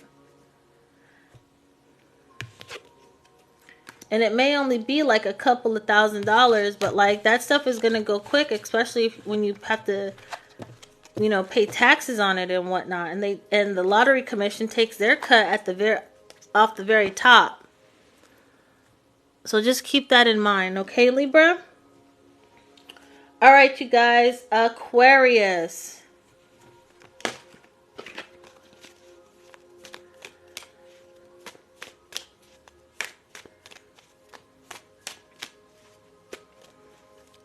And it may only be like a couple of $1,000s, but like that stuff is going to go quick, especially when you have to, you know, pay taxes on it and whatnot. And the lottery commission takes their cut at off the very top. So just keep that in mind, okay, Libra? All right, you guys, Aquarius.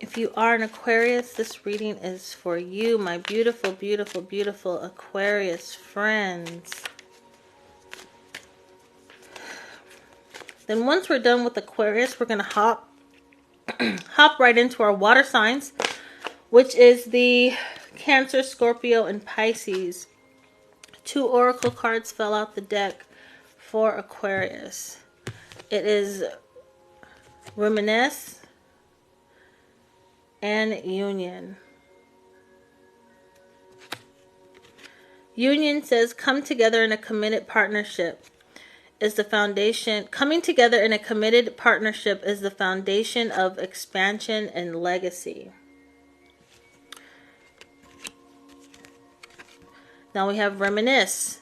If you are an Aquarius, this reading is for you, my beautiful, beautiful, beautiful Aquarius friends. Then once we're done with Aquarius, we're going to hop right into our water signs, which is the Cancer, Scorpio, and Pisces. 2 oracle cards fell out the deck for Aquarius. It is Reminisce and Union. Union says, come together in a committed partnership is the foundation. Coming together in a committed partnership is the foundation of expansion and legacy. Now we have Reminisce.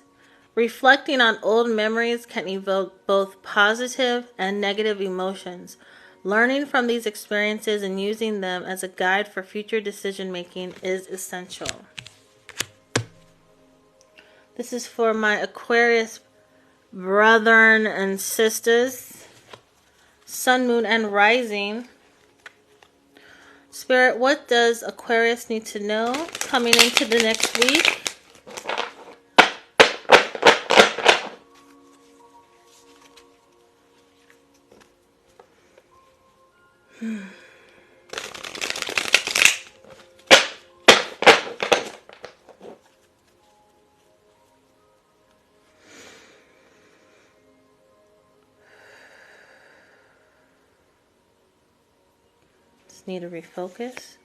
Reflecting on old memories can evoke both positive and negative emotions. Learning from these experiences and using them as a guide for future decision making is essential. This is for my Aquarius brethren and sisters, sun, moon, and rising. Spirit, what does Aquarius need to know coming into the next week? Need to refocus.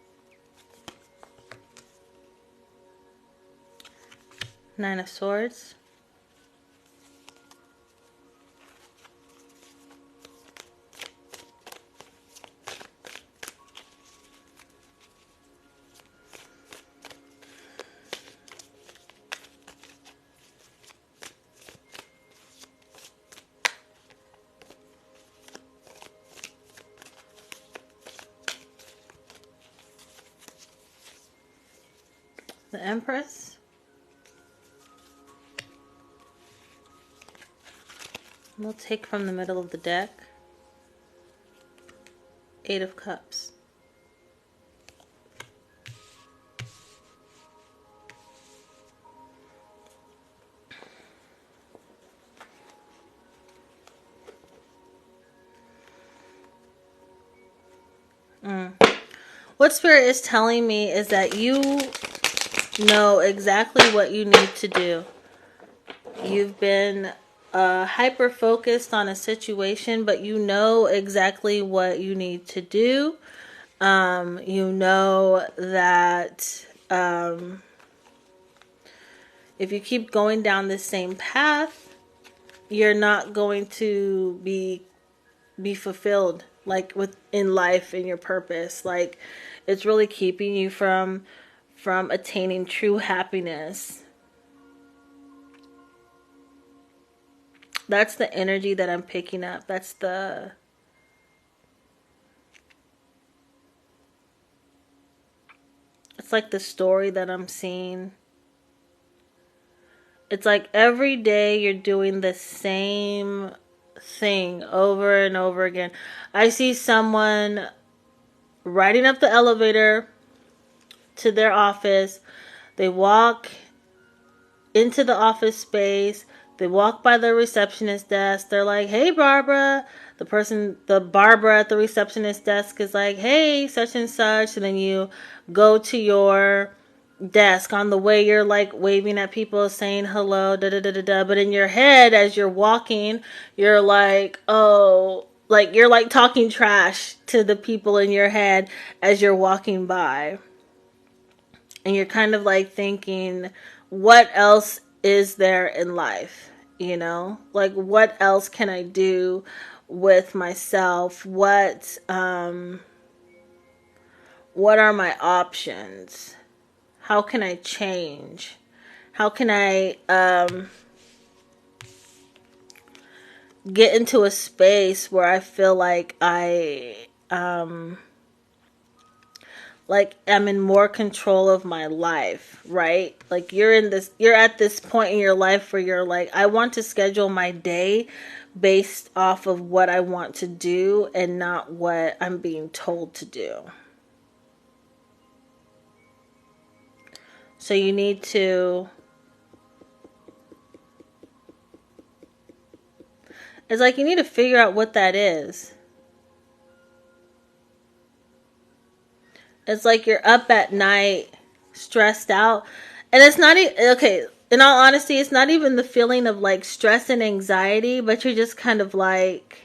9 of Swords. The Empress. We'll take from the middle of the deck. 8 of Cups. What Spirit is telling me is that you know exactly what you need to do. You've been hyper focused on a situation, but you know exactly what you need to do. You know that if you keep going down the same path, you're not going to be fulfilled, like in life, in your purpose. Like, it's really keeping you from attaining true happiness. That's the energy that I'm picking up. It's like the story that I'm seeing. It's like every day you're doing the same thing over and over again. I see someone riding up the elevator to their office. They walk into the office space. They walk by the receptionist desk. They're like, hey, Barbara. The Barbara at the receptionist desk is like, hey, such and such. And then you go to your desk. On the way, you're like waving at people, saying hello, da da da da da. But in your head, as you're walking, you're like, oh, like you're like talking trash to the people in your head as you're walking by. And you're kind of like thinking, what else is there in life? You know, like what else can I do with myself? What are my options? How can I change? How can I get into a space where I feel like I'm in more control of my life, right? Like you're at this point in your life where you're like, I want to schedule my day based off of what I want to do and not what I'm being told to do. So you need to, it's like you need to figure out what that is. It's like you're up at night, stressed out. And it's not, okay, in all honesty, it's not even the feeling of like stress and anxiety, but you're just kind of like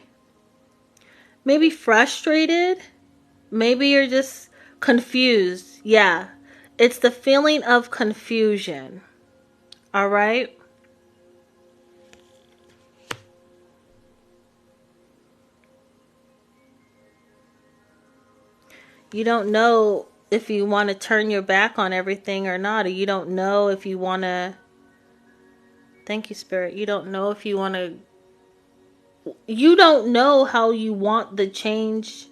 maybe frustrated. Maybe you're just confused. Yeah. It's the feeling of confusion. All right. You don't know if you want to turn your back on everything or not. Or you don't know if you want to. Thank you, Spirit. You don't know if you want to. You don't know how you want the change.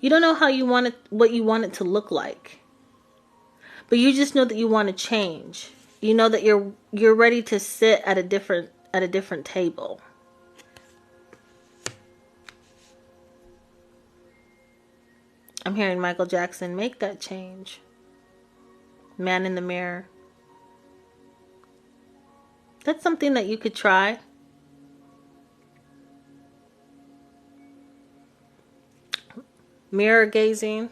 You don't know how you want it, what you want it to look like. But you just know that you want to change. You know that you're ready to sit at a different table. I'm hearing Michael Jackson, make that change. Man in the Mirror. That's something that you could try. Mirror gazing.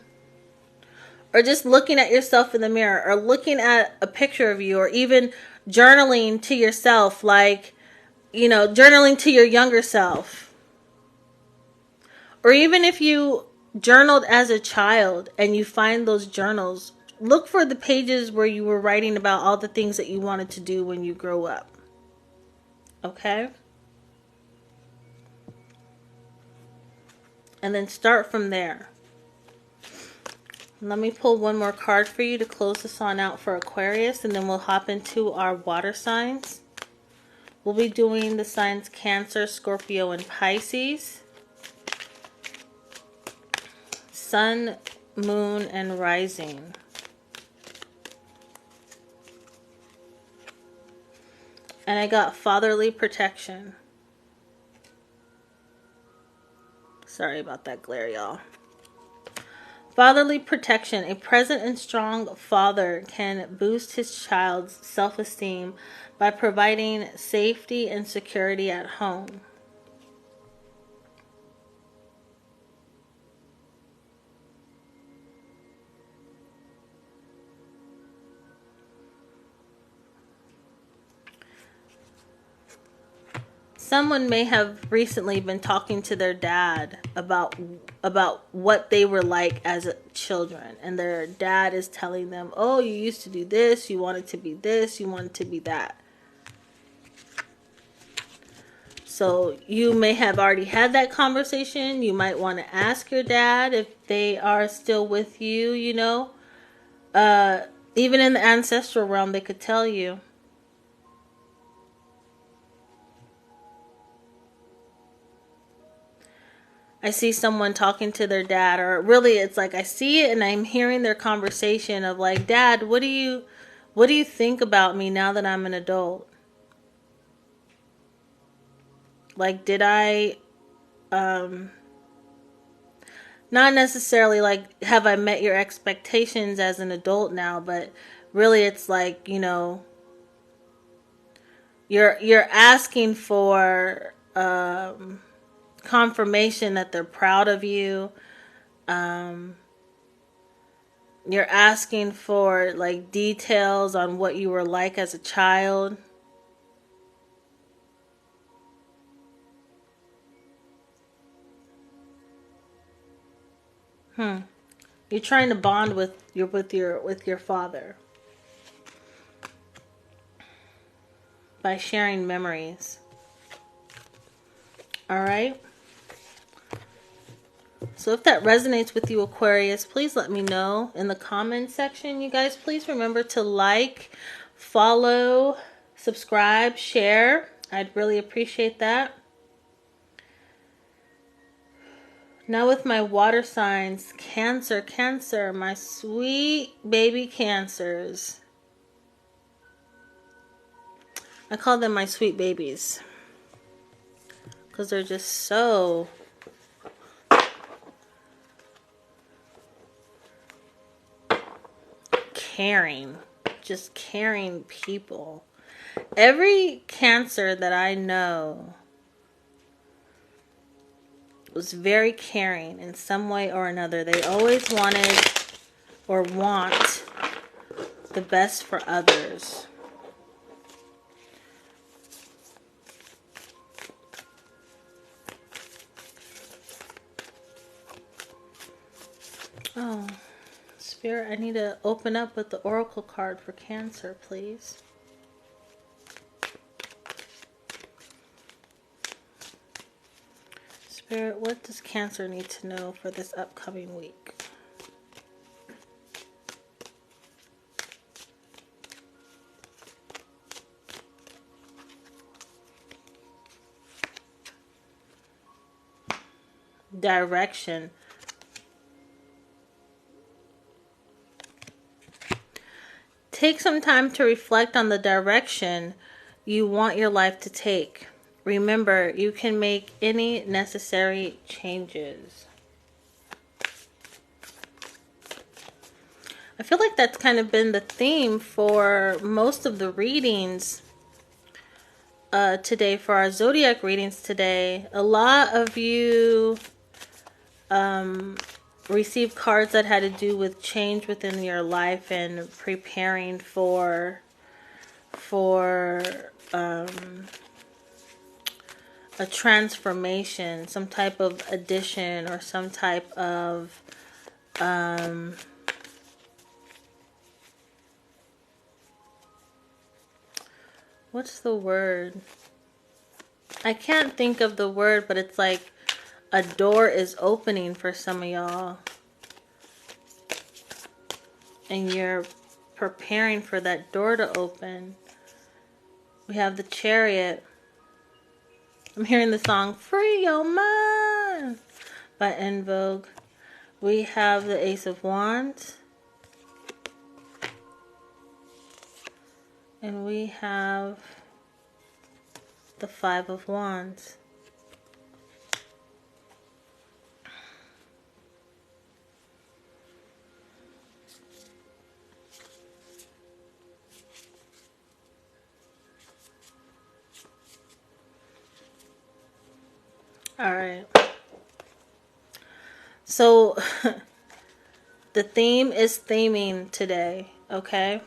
Or just looking at yourself in the mirror. Or looking at a picture of you. Or even journaling to yourself. Like, you know, journaling to your younger self. Or even if you journaled as a child and you find those journals, look for the pages where you were writing about all the things that you wanted to do when you grow up. Okay? And then start from there. Let me pull one more card for you to close this on out for Aquarius, and then we'll hop into our water signs. We'll be doing the signs Cancer, Scorpio, and Pisces. Sun, Moon, and Rising. And I got fatherly protection. Sorry about that glare, y'all. Fatherly protection. A present and strong father can boost his child's self-esteem by providing safety and security at home. Someone may have recently been talking to their dad about what they were like as children. And their dad is telling them, oh, you used to do this, you wanted to be this, you wanted to be that. So you may have already had that conversation. You might want to ask your dad if they are still with you, you know. Even in the ancestral realm, they could tell you. I see someone talking to their dad, or really it's like I see it and I'm hearing their conversation of like, Dad, what do you think about me now that I'm an adult? Like, did I not necessarily like, have I met your expectations as an adult now, but really it's like, you know, you're asking for confirmation that they're proud of you. You're asking for like details on what you were like as a child. You're trying to bond with your father by sharing memories. All right. So if that resonates with you, Aquarius, please let me know in the comment section. You guys, please remember to like, follow, subscribe, share. I'd really appreciate that. Now with my water signs, Cancer, my sweet baby Cancers. I call them my sweet babies because they're just so caring, just caring people. Every Cancer that I know was very caring in some way or another. They always wanted or want the best for others. Oh, Spirit, I need to open up with the Oracle card for Cancer, please. Spirit, what does Cancer need to know for this upcoming week? Direction. Take some time to reflect on the direction you want your life to take. Remember, you can make any necessary changes. I feel like that's kind of been the theme for most of the readings today, for our zodiac readings today. A lot of you received cards that had to do with change within your life and preparing for a transformation, some type of addition or some type of what's the word? I can't think of the word, but it's like a door is opening for some of y'all. And you're preparing for that door to open. We have the Chariot. I'm hearing the song Free Your Mind by En Vogue. We have the Ace of Wands. And we have the Five of Wands. All right. So the theme is theming today, okay?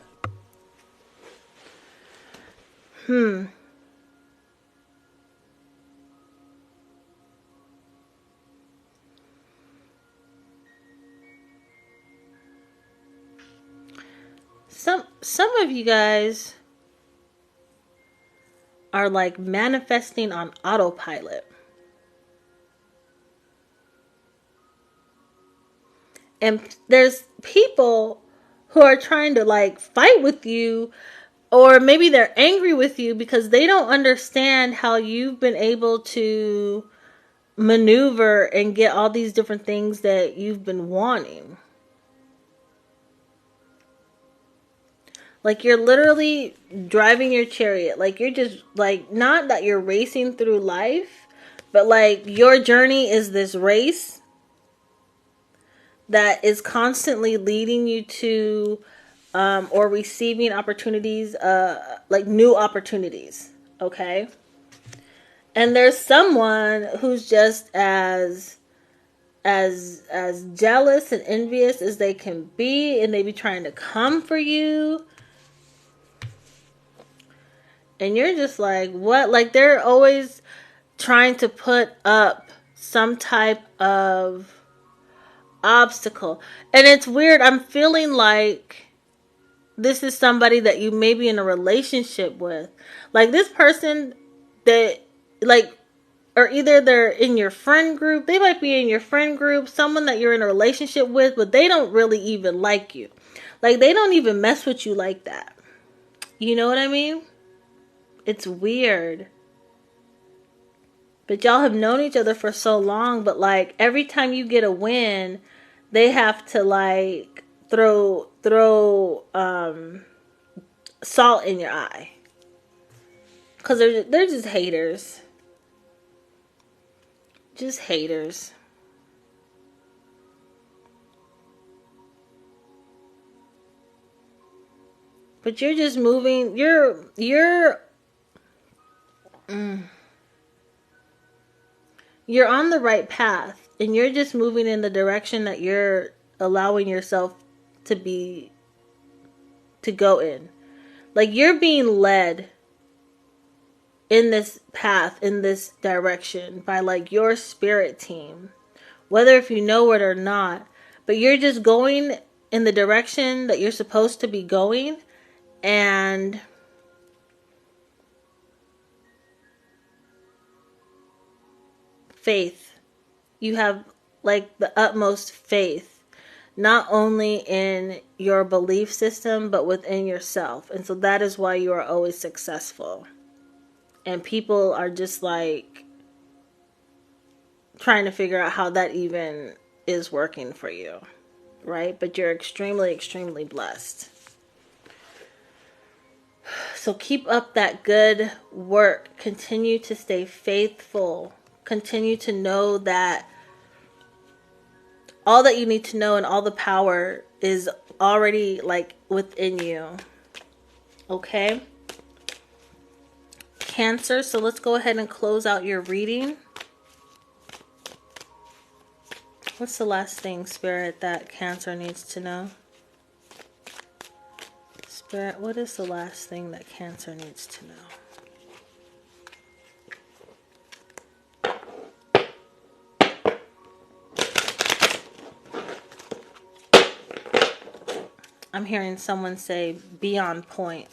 Some of you guys are like manifesting on autopilot. And there's people who are trying to like fight with you, or maybe they're angry with you because they don't understand how you've been able to maneuver and get all these different things that you've been wanting. Like you're literally driving your chariot. Like you're just like, not that you're racing through life, but like your journey is this race. that is constantly leading you to or receiving opportunities, like new opportunities, okay? And there's someone who's just as jealous and envious as they can be, and they be trying to come for you. And you're just like, what? Like, they're always trying to put up some type of obstacle. And it's weird. I'm feeling like this is somebody that you may be in a relationship with. Like, this person that, like, or either they're in your friend group. They might be in your friend group, someone that you're in a relationship with, but they don't really even like you. Like, they don't even mess with you like that. You know what I mean? It's weird. But y'all have known each other for so long, but like every time you get a win, they have to like throw salt in your eye. Cause they're just haters. Just haters. But you're just moving. You're on the right path, and you're just moving in the direction that you're allowing yourself to go in. Like, you're being led in this path, in this direction by like your spirit team, whether if you know it or not. But you're just going in the direction that you're supposed to be going, and faith. You have like the utmost faith, not only in your belief system, but within yourself. And so that is why you are always successful. And people are just like trying to figure out how that even is working for you, right? But you're extremely, extremely blessed. So keep up that good work. Continue to stay faithful. Continue to know that all that you need to know and all the power is already like within you. Okay? Cancer, so let's go ahead and close out your reading. What's the last thing, Spirit, that Cancer needs to know? Spirit, what is the last thing that Cancer needs to know? I'm hearing someone say, be on point.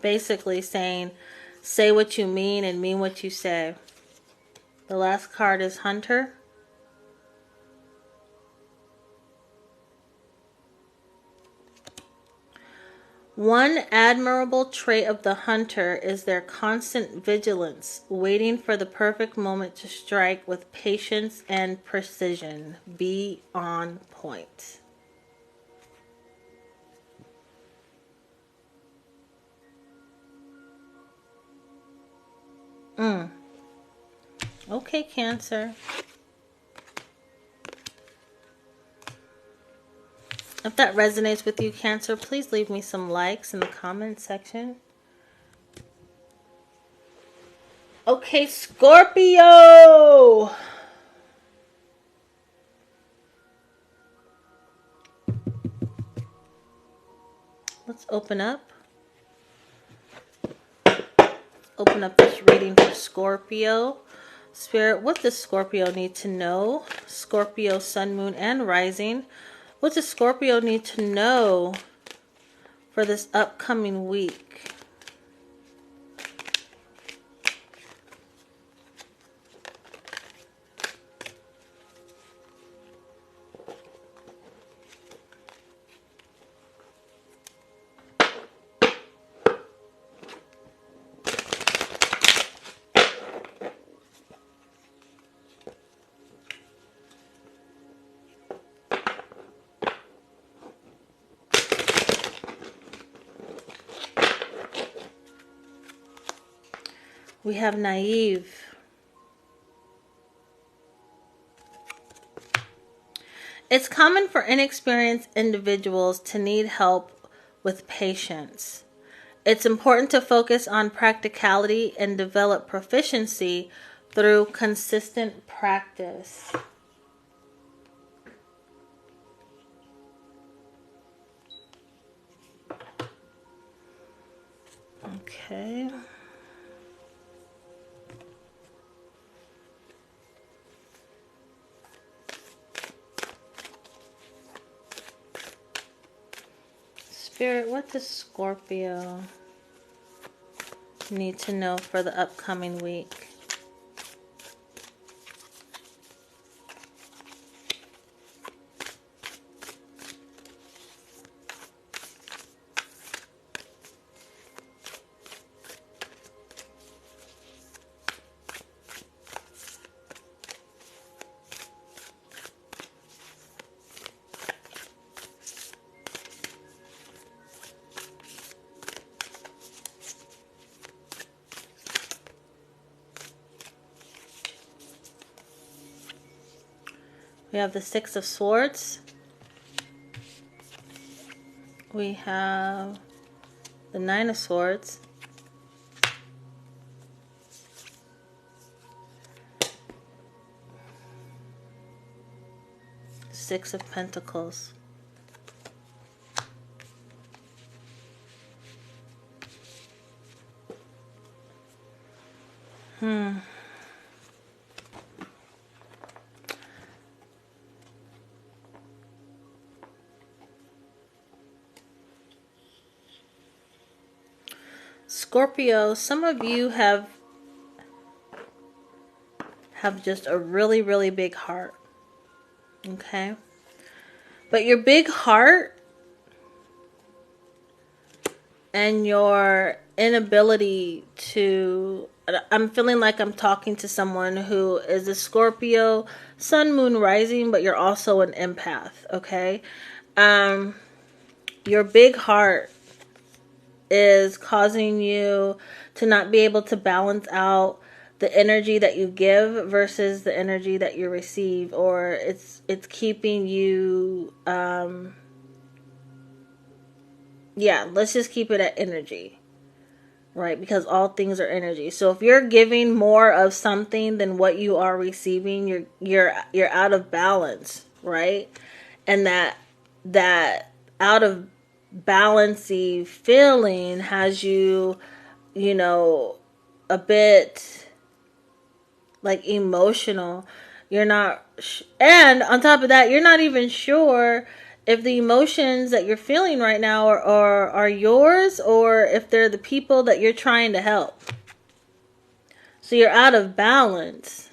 Basically saying, say what you mean and mean what you say. The last card is Hunter. One admirable trait of the hunter is their constant vigilance, waiting for the perfect moment to strike with patience and precision. Be on point. Okay, Cancer. If that resonates with you, Cancer, please leave me some likes in the comment section. Okay, Scorpio. Let's open up. Open up this reading for Scorpio. Spirit, what does Scorpio need to know? Scorpio, Sun, Moon, and Rising. What does Scorpio need to know for this upcoming week? We have naive. It's common for inexperienced individuals to need help with patience. It's important to focus on practicality and develop proficiency through consistent practice. Okay. Spirit, what does Scorpio need to know for the upcoming week? We have the Six of Swords. We have the Nine of Swords. Six of Pentacles. Scorpio, some of you have just a really, really big heart. Okay? But your big heart and your inability to... I'm feeling like I'm talking to someone who is a Scorpio, sun, moon, rising, but you're also an empath. Okay? Your big heart is causing you to not be able to balance out the energy that you give versus the energy that you receive, or it's keeping you let's just keep it at energy, right? Because all things are energy. So if you're giving more of something than what you are receiving, you're out of balance, right? And that out of balancy feeling has you a bit like emotional. You're not and on top of that, you're not even sure if the emotions that you're feeling right now are yours, or if they're the people that you're trying to help. So you're out of balance.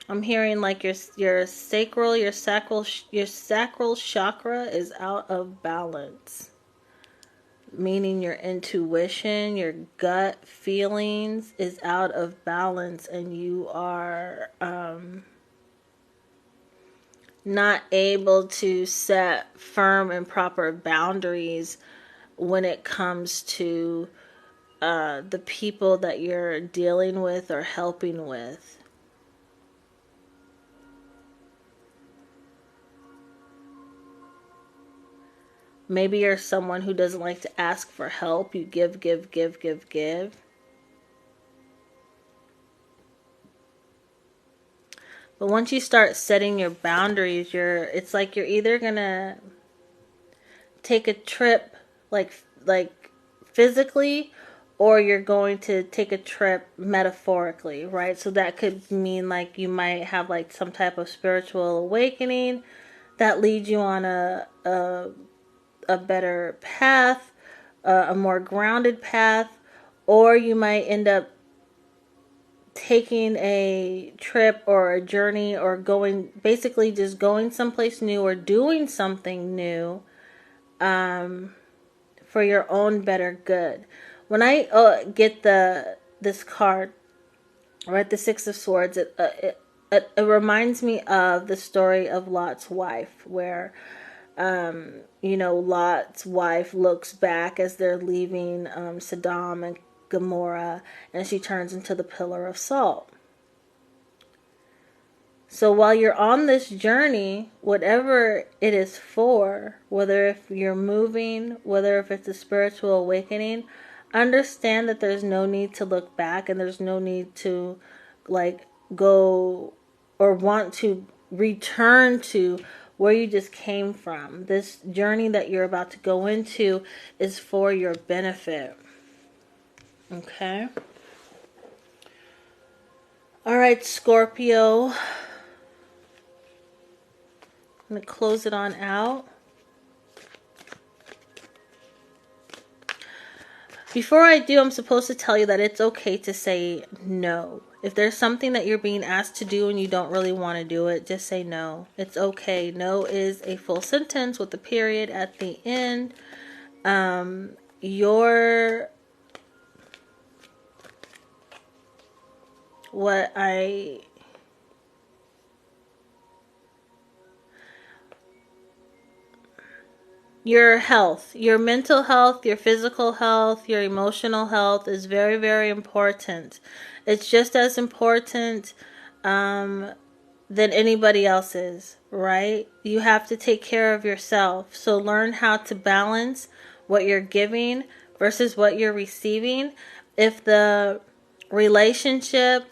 I'm hearing like your sacral chakra is out of balance. Meaning your intuition, your gut feelings is out of balance, and you are not able to set firm and proper boundaries when it comes to the people that you're dealing with or helping with. Maybe you're someone who doesn't like to ask for help. You give. But once you start setting your boundaries, it's like you're either gonna take a trip like physically, or you're going to take a trip metaphorically, right? So that could mean like you might have like some type of spiritual awakening that leads you on a better path, a more grounded path, or you might end up taking a trip or a journey, or basically just going someplace new or doing something new for your own better good. When I get this card, right, the Six of Swords, it reminds me of the story of Lot's wife, where You know, Lot's wife looks back as they're leaving Sodom and Gomorrah, and she turns into the pillar of salt. So while you're on this journey, whatever it is for, whether if you're moving, whether if it's a spiritual awakening, understand that there's no need to look back, and there's no need to like go or want to return to where you just came from. This journey that you're about to go into is for your benefit. Okay? All right, Scorpio. I'm going to close it on out. Before I do, I'm supposed to tell you that it's okay to say no. If there's something that you're being asked to do and you don't really want to do it, just say no. It's okay. No is a full sentence with a period at the end. Your health, your mental health, your physical health, your emotional health is very, very important. It's just as important than anybody else's, right? You have to take care of yourself. So learn how to balance what you're giving versus what you're receiving. If the relationship,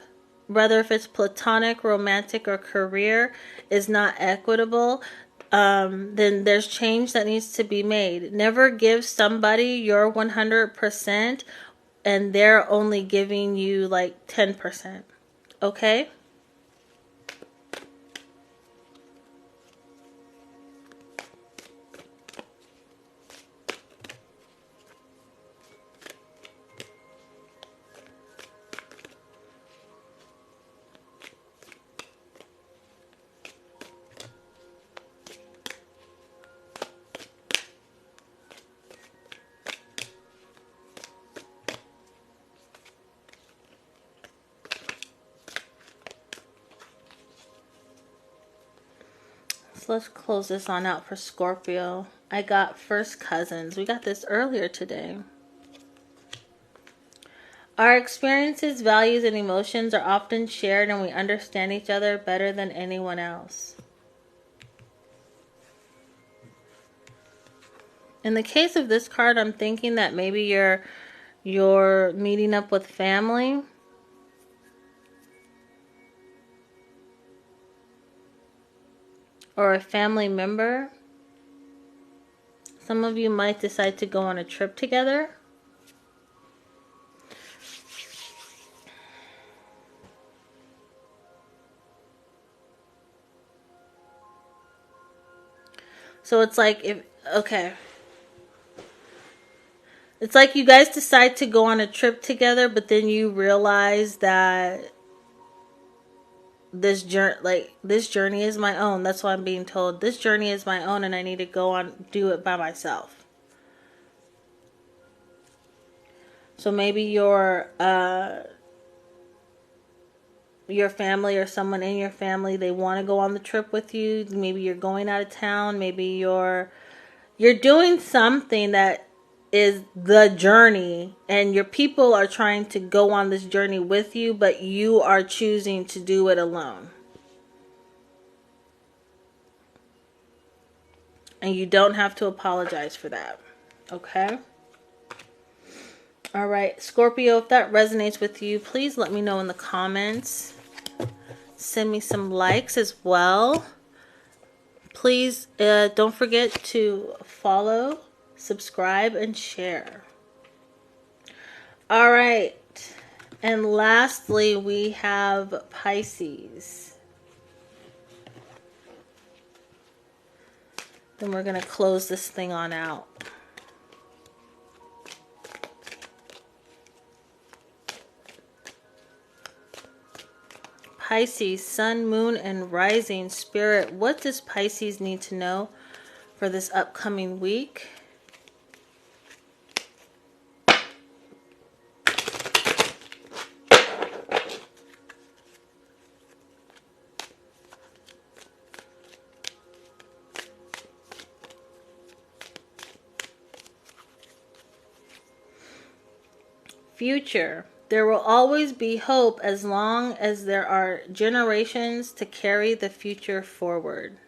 whether if it's platonic, romantic, or career, is not equitable, then there's change that needs to be made. Never give somebody your 100% and they're only giving you like 10%. Okay? So let's close this on out for Scorpio. I got first cousins. We got this earlier today. Our experiences, values, and emotions are often shared, and we understand each other better than anyone else. In the case of this card, I'm thinking that maybe you're meeting up with family. Or a family member. Some of you might decide to go on a trip together. So it's like it's like you guys decide to go on a trip together, but then you realize that this journey is my own. That's what I'm being told. This journey is my own, and I need to do it by myself. So maybe your family or someone in your family, they want to go on the trip with you. Maybe you're going out of town. Maybe you're doing something that is the journey, and your people are trying to go on this journey with you, but you are choosing to do it alone. And you don't have to apologize for that. Okay? All right, Scorpio, if that resonates with you, please let me know in the comments. Send me some likes as well. Please don't forget to follow, subscribe, and share. All right. And lastly, we have Pisces. Then we're going to close this thing on out. Pisces, Sun, Moon, and Rising. Spirit, what does Pisces need to know for this upcoming week? future. There will always be hope as long as there are generations to carry the future forward.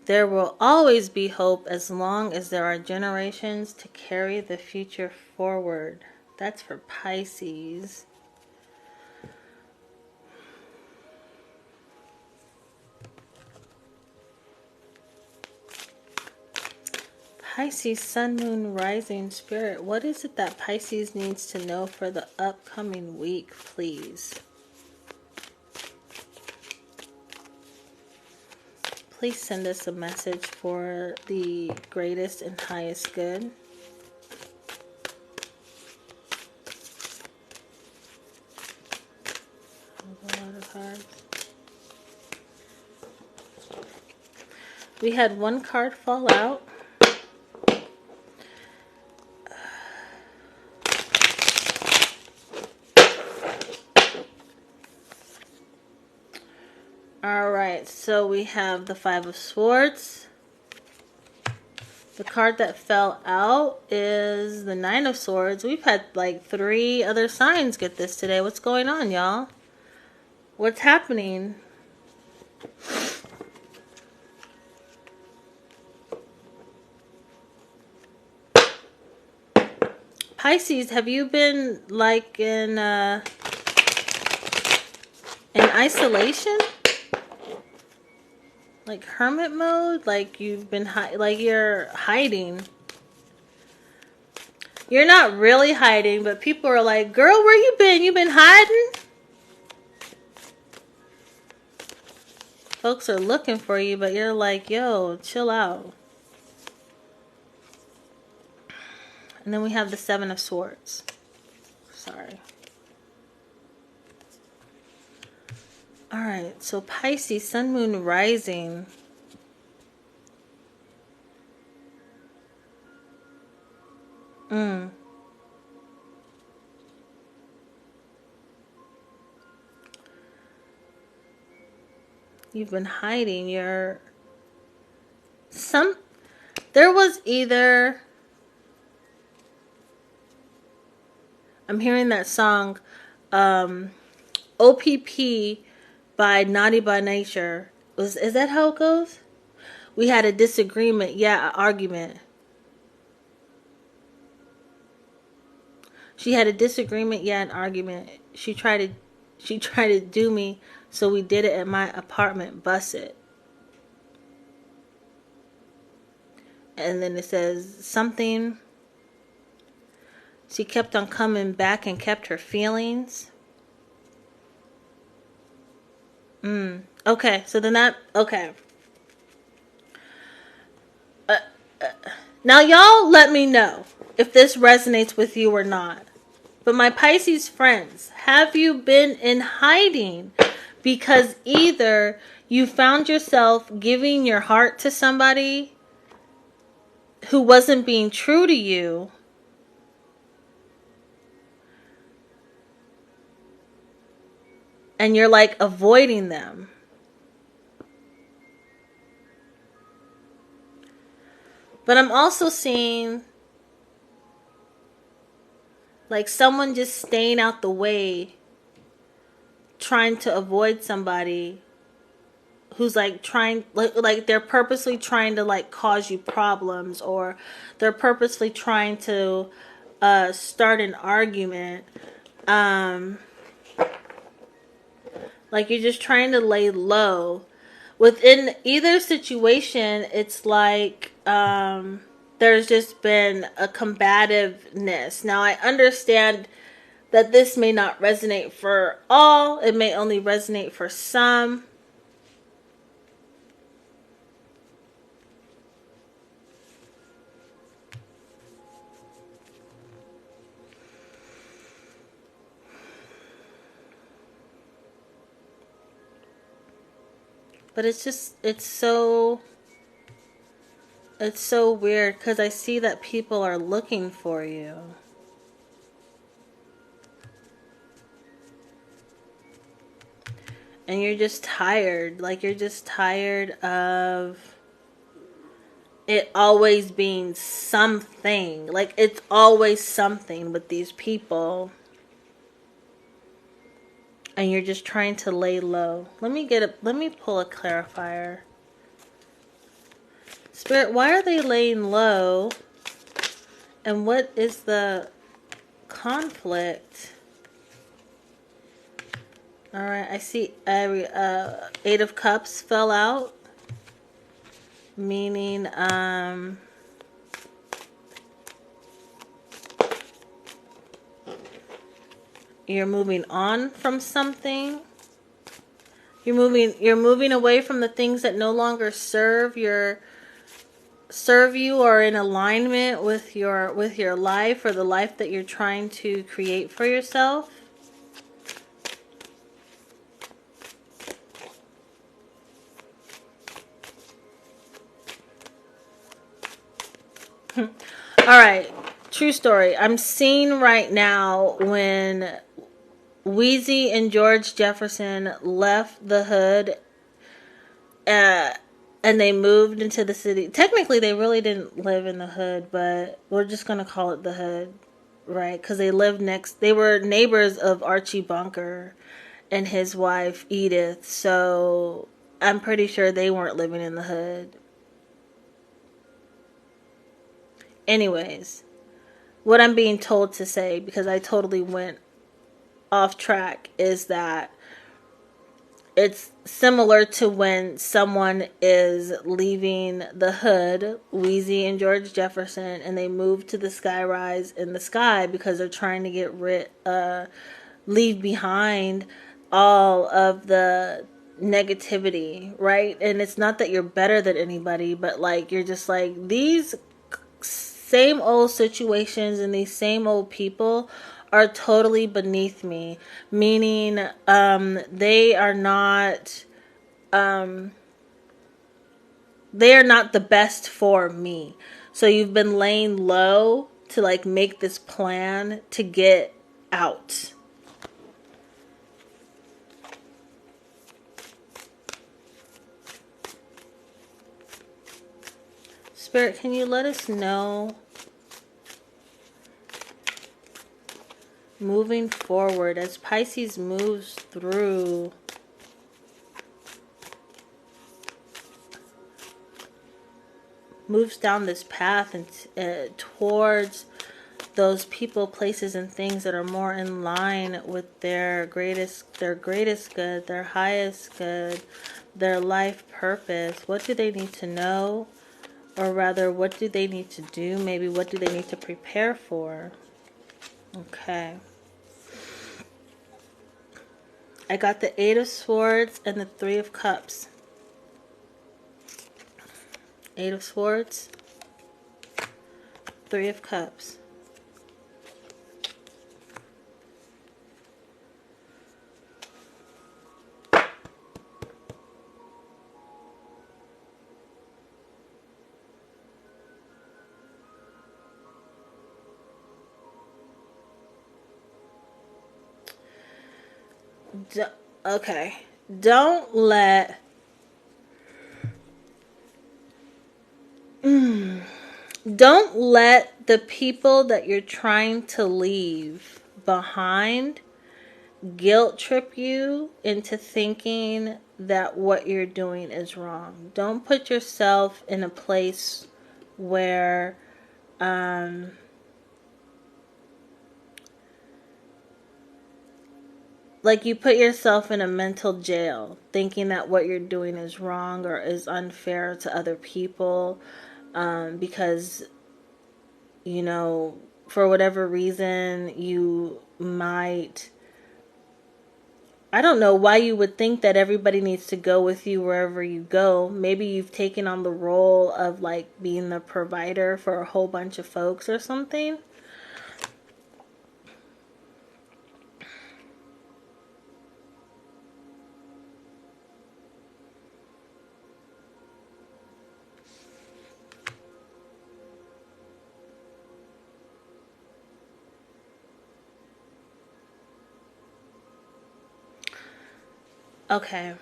There will always be hope as long as there are generations to carry the future forward. That's for Pisces. Pisces, Sun, Moon, Rising, Spirit. What is it that Pisces needs to know for the upcoming week, please? Please send us a message for the greatest and highest good. A lot of cards. We had one card fall out. Alright, so we have the Five of Swords. The card that fell out is the Nine of Swords. We've had like 3 other signs get this today. What's going on, y'all? What's happening? Pisces, have you been like in isolation? Like hermit mode? Like you've been like you're hiding. You're not really hiding, but people are like, girl, where you been? You been hiding? Folks are looking for you, but you're like, yo, chill out. And then we have the Seven of Swords. Sorry. Alright, so Pisces, Sun, Moon, Rising. You've been hiding. There was either, I'm hearing that song, OPP by Naughty by Nature. Is that how it goes? We had a disagreement, yeah, an argument. She had a disagreement, yeah, an argument. She tried to do me, so we did it at my apartment, bus it. And then it says something. She kept on coming back and kept her feelings. Okay, so then that, okay. Now y'all let me know if this resonates with you or not. But my Pisces friends, have you been in hiding? Because either you found yourself giving your heart to somebody who wasn't being true to you, and you're like avoiding them. But I'm also seeing like someone just staying out the way, trying to avoid somebody who's like trying, like they're purposely trying to like cause you problems, or they're purposely trying to start an argument. Like you're just trying to lay low. Within either situation, it's like there's just been a combativeness. Now, I understand that this may not resonate for all. It may only resonate for some. But it's so weird because I see that people are looking for you. And you're just tired. Like you're just tired of it always being something. Like, it's always something with these people. And you're just trying to lay low. Let me pull a clarifier. Spirit, why are they laying low? And what is the conflict? Alright, I see Eight of Cups fell out. Meaning, you're moving on from something. You're moving away from the things that no longer serve you or in alignment with your life or the life that you're trying to create for yourself. All right, true story. I'm seeing right now when Wheezy and George Jefferson left the hood, and they moved into the city. Technically, they really didn't live in the hood, but we're just going to call it the hood, right? Because they were neighbors of Archie Bunker and his wife, Edith. So I'm pretty sure they weren't living in the hood. Anyways, what I'm being told to say, because I totally went off track, is that it's similar to when someone is leaving the hood, Wheezy and George Jefferson, and they move to the skyrise in the sky because they're trying to leave behind all of the negativity, right? And it's not that you're better than anybody, but like, you're just like, these same old situations and these same old people are totally beneath me. Meaning, they are not the best for me. So you've been laying low to like make this plan to get out. Spirit, can you let us know, moving forward, as Pisces moves down this path and towards those people, places, and things that are more in line with their greatest good, their highest good, their life purpose. What do they need to know? Or rather, what do they need to do? Maybe what do they need to prepare for? Okay. I got the Eight of Swords and the Three of Cups. Eight of Swords, Three of Cups. Okay. Don't let the people that you're trying to leave behind guilt trip you into thinking that what you're doing is wrong. Don't put yourself in a place where like you put yourself in a mental jail thinking that what you're doing is wrong or is unfair to other people, because, you know, for whatever reason you might, I don't know why you would think that everybody needs to go with you wherever you go. Maybe you've taken on the role of like being the provider for a whole bunch of folks or something. Okay.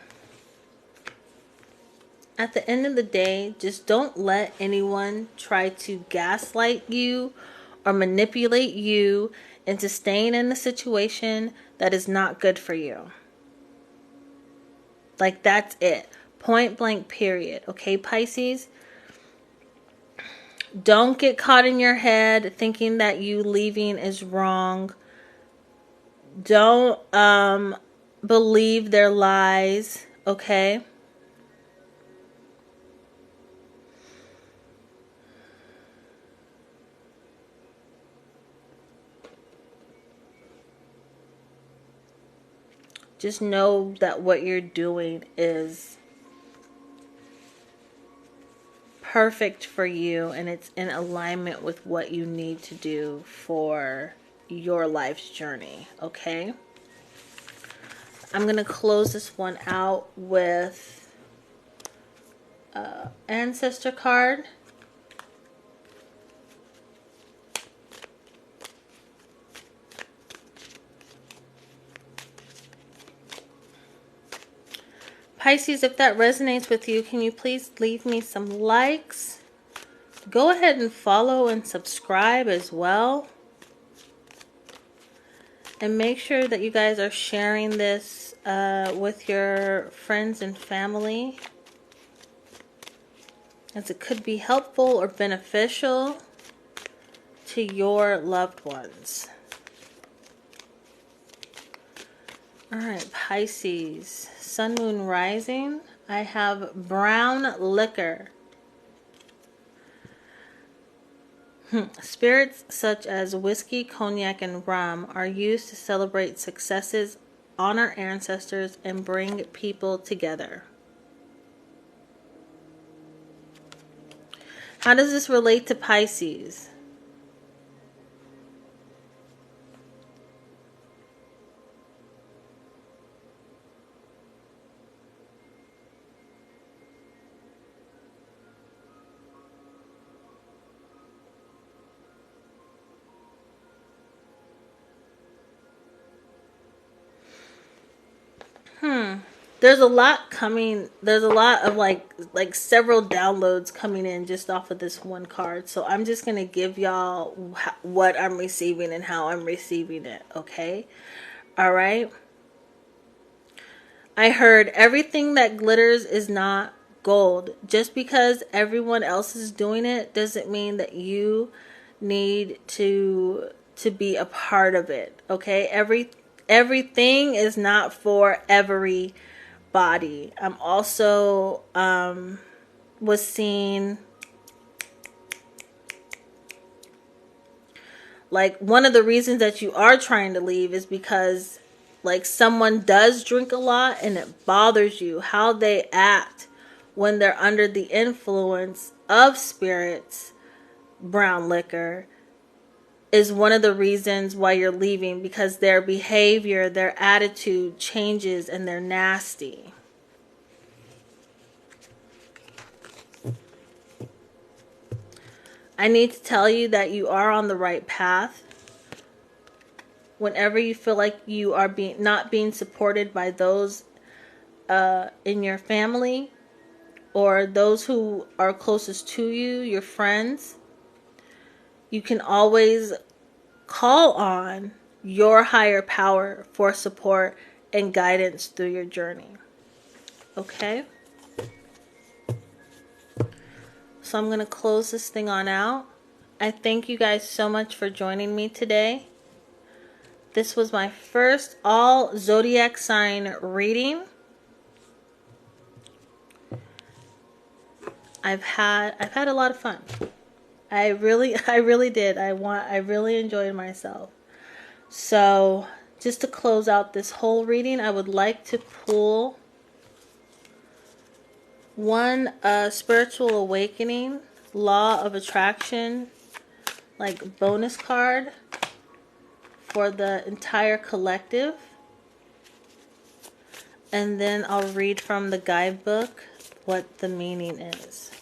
at the end of the day, just don't let anyone try to gaslight you or manipulate you into staying in a situation that is not good for you. Like, that's it. Point blank, period. Okay, Pisces? Don't get caught in your head thinking that you leaving is wrong. Don't believe their lies, okay? Just know that what you're doing is perfect for you and it's in alignment with what you need to do for your life's journey, okay? I'm going to close this one out with ancestor card. Pisces, if that resonates with you, can you please leave me some likes? Go ahead and follow and subscribe as well. And make sure that you guys are sharing this with your friends and family, as it could be helpful or beneficial to your loved ones. Alright, Pisces, Sun, Moon, Rising. I have brown liquor. Spirits such as whiskey, cognac, and rum are used to celebrate successes, honor ancestors, and bring people together. How does this relate to Pisces? There's a lot coming. There's a lot of like several downloads coming in just off of this one card. So I'm just going to give y'all what I'm receiving and how I'm receiving it. Okay. All right. I heard everything that glitters is not gold. Just because everyone else is doing it doesn't mean that you need to be a part of it. Okay. Everything is not for everybody. I'm also was seeing like one of the reasons that you are trying to leave is because like someone does drink a lot and it bothers you how they act when they're under the influence of spirits, brown liquor, is one of the reasons why you're leaving, because their behavior, their attitude changes and they're nasty. I need to tell you that you are on the right path. Whenever you feel like you are not being supported by those in your family or those who are closest to you, your friends, you can always call on your higher power for support and guidance through your journey. Okay? So I'm going to close this thing on out. I thank you guys so much for joining me today. This was my first all zodiac sign reading. I've had a lot of fun. I really did. I really enjoyed myself. So, just to close out this whole reading, I would like to pull one spiritual awakening, law of attraction, like bonus card for the entire collective. And then I'll read from the guidebook what the meaning is.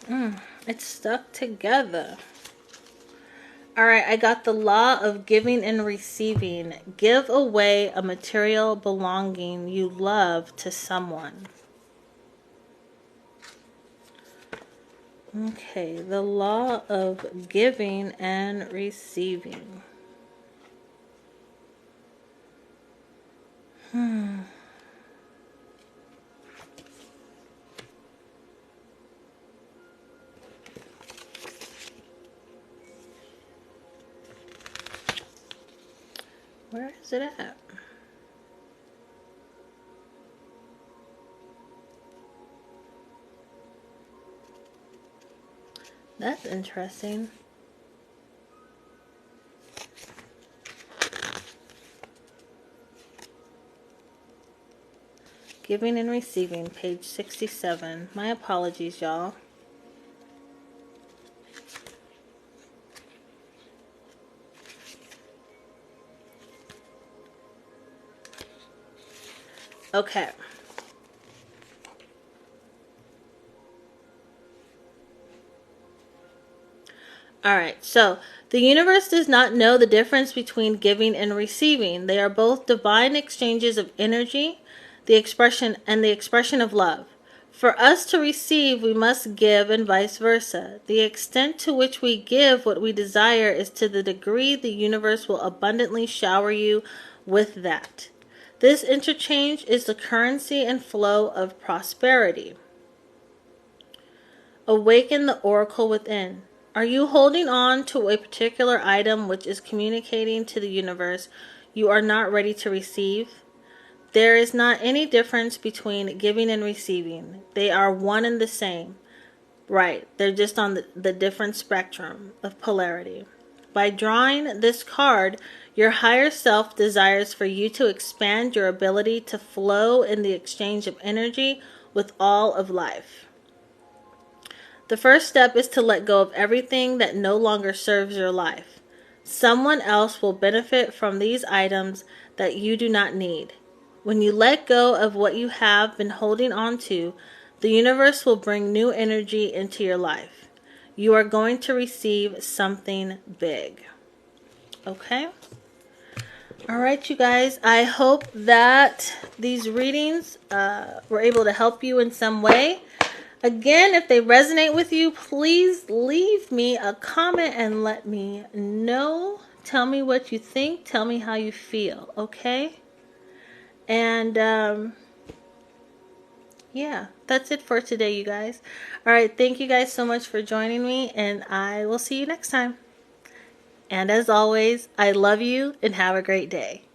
It's stuck together. All right, I got the law of giving and receiving. Give away a material belonging you love to someone. Okay, the law of giving and receiving. Where is it at? That's interesting. Giving and receiving, page 67. My apologies, y'all. Okay. All right, so the universe does not know the difference between giving and receiving. They are both divine exchanges of energy, the expression of love. For us to receive, we must give, and vice versa. The extent to which we give what we desire is to the degree the universe will abundantly shower you with that. This interchange is the currency and flow of prosperity. Awaken the oracle within. Are you holding on to a particular item which is communicating to the universe you are not ready to receive? There is not any difference between giving and receiving. They are one and the same. Right, they're just on the different spectrum of polarity. By drawing this card, your higher self desires for you to expand your ability to flow in the exchange of energy with all of life. The first step is to let go of everything that no longer serves your life. Someone else will benefit from these items that you do not need. When you let go of what you have been holding on to, the universe will bring new energy into your life. You are going to receive something big. Okay? All right, you guys. I hope that these readings were able to help you in some way. Again, if they resonate with you, please leave me a comment and let me know. Tell me what you think. Tell me how you feel, okay? And, yeah, that's it for today, you guys. All right, thank you guys so much for joining me, and I will see you next time. And as always, I love you and have a great day.